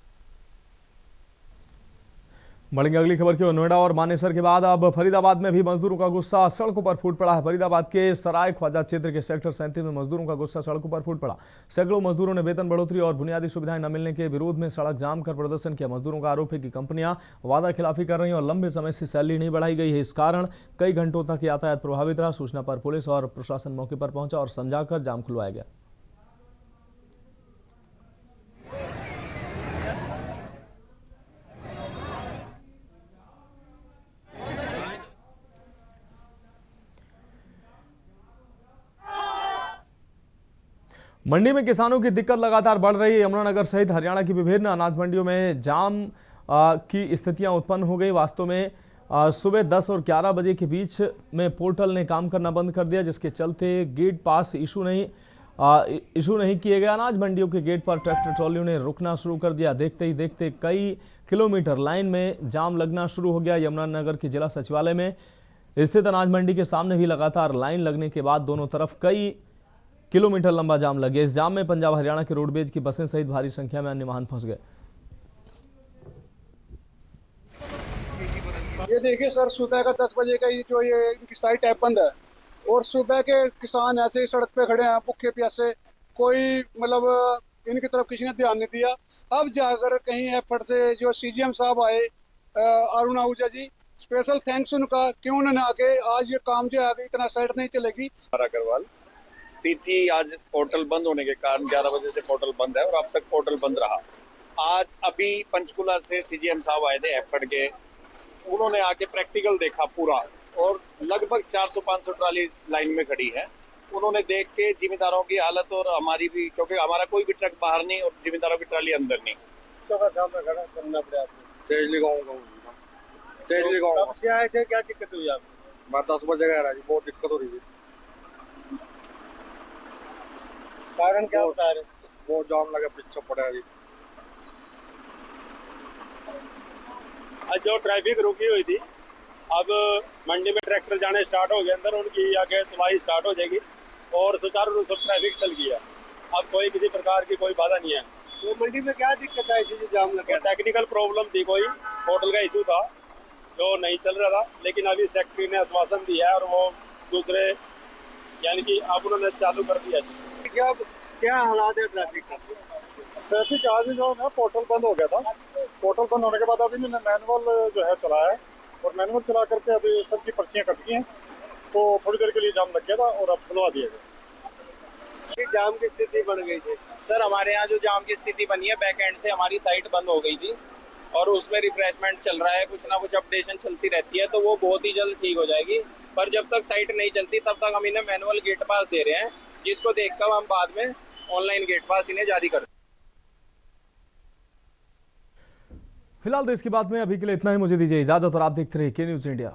बढ़ेंगे अगली खबर की ओर। नोएडा और मानेसर के बाद अब फरीदाबाद में भी मजदूरों का गुस्सा सड़कों पर फूट पड़ा है। फरीदाबाद के सराय ख्वाजा क्षेत्र के सेक्टर 37 में मजदूरों का गुस्सा सड़कों पर फूट पड़ा। सैकड़ों मजदूरों ने वेतन बढ़ोतरी और बुनियादी सुविधाएं न मिलने के विरोध में सड़क जाम कर प्रदर्शन किया। मजदूरों का आरोप है कि कंपनियां वादा खिलाफी कर रही हैं और लंबे समय से सैलरी नहीं बढ़ाई गई है। इस कारण कई घंटों तक यातायात प्रभावित रहा। सूचना पर पुलिस और प्रशासन मौके पर पहुंचा और समझाकर जाम खुलवाया गया। मंडी में किसानों की दिक्कत लगातार बढ़ रही है। यमुनानगर सहित हरियाणा की विभिन्न अनाज मंडियों में जाम की स्थितियां उत्पन्न हो गई। वास्तव में सुबह 10 और 11 बजे के बीच में पोर्टल ने काम करना बंद कर दिया, जिसके चलते गेट पास इशू नहीं किए गए। अनाज मंडियों के गेट पर ट्रैक्टर ट्रॉलियों ने रुकना शुरू कर दिया। देखते ही देखते कई किलोमीटर लाइन में जाम लगना शुरू हो गया। यमुनानगर के जिला सचिवालय में स्थित अनाज मंडी के सामने भी लगातार लाइन लगने के बाद दोनों तरफ कई किलोमीटर लंबा जाम लग गया। इस जाम में पंजाब हरियाणा के रोडवेज की बसें सहित भारी संख्या में अन्य वाहन फंस गए। ये देखिए सर, सुबह का 10 बजे का जो ये इनकी साइट ऐप बंद है और सुबह के किसान ऐसे ही सड़क पे खड़े हैं भूखे प्यासे। कोई मतलब इनकी तरफ किसी ने ध्यान नहीं दिया। अब जाकर कहीं एफर्ट से जो CGM साहब आए अरुण आहूजा जी, स्पेशल थैंक्स उनका, क्यों उन्होंने आके आज ये काम जो है इतना साइड नहीं चलेगी। अग्रवाल स्थिति आज पोर्टल बंद होने के कारण 11 बजे से पोर्टल बंद है और अब तक पोर्टल बंद रहा। आज अभी पंचकुला से CGM साहब आए थे एफर्ट के, उन्होंने आके प्रैक्टिकल देखा पूरा और लगभग 400-500 ट्राली लाइन में खड़ी है। उन्होंने देख के जिम्मेदारों की हालत और हमारी भी, क्योंकि हमारा कोई भी ट्रक बाहर नहीं और जिम्मेदारों की ट्राली अंदर नहीं। कब से आए थे, क्या दिक्कत हुई आपको? मैं 10 बजे गया जी, बहुत दिक्कत हो रही थी। कारण क्या बता रहे? वो जाम लगे पीछे पड़ा जी। जो ट्रैफिक रुकी हुई थी, अब मंडी में ट्रैक्टर जाने स्टार्ट हो गए अंदर, उनकी आगे सवारी स्टार्ट हो जाएगी और सुचारू रूप से ट्रैफिक चल गया। अब कोई किसी प्रकार की कोई बाधा नहीं है। तो मंडी में क्या दिक्कत आई थी? जाम लगा, टेक्निकल प्रॉब्लम थी, कोई होटल का इशू था जो नहीं चल रहा था, लेकिन अभी सेक्रेटरी ने आश्वासन दिया है और वो दूसरे यानी कि अब उन्होंने चालू कर दिया। क्या हालात है ट्रैफिक का? ट्रैफिक आज जो है पोर्टल बंद हो गया था। पोर्टल बंद होने के बाद अभी मैंने मैनुअल जो है चलाया है और मैनुअल चला करके अभी सबकी पर्चियाँ कट गई हैं, तो थोड़ी देर के लिए जाम लग गया था और अब खुलवा दिया गया। जाम की स्थिति बन गई थी सर, हमारे यहाँ जो जाम की स्थिति बनी है, बैक एंड से हमारी साइट बंद हो गई थी और उसमें रिफ्रेशमेंट चल रहा है, कुछ ना कुछ अपडेशन चलती रहती है, तो वो बहुत ही जल्द ठीक हो जाएगी। पर जब तक साइट नहीं चलती तब तक हम इन्हें मैनुअल गेट पास दे रहे हैं, जिसको देखकर हम बाद में ऑनलाइन गेट पास इन्हें जारी कर। फिलहाल देश की बात में अभी के लिए इतना ही। मुझे दीजिए इजाजत और आप देखते रहिए के न्यूज़ इंडिया।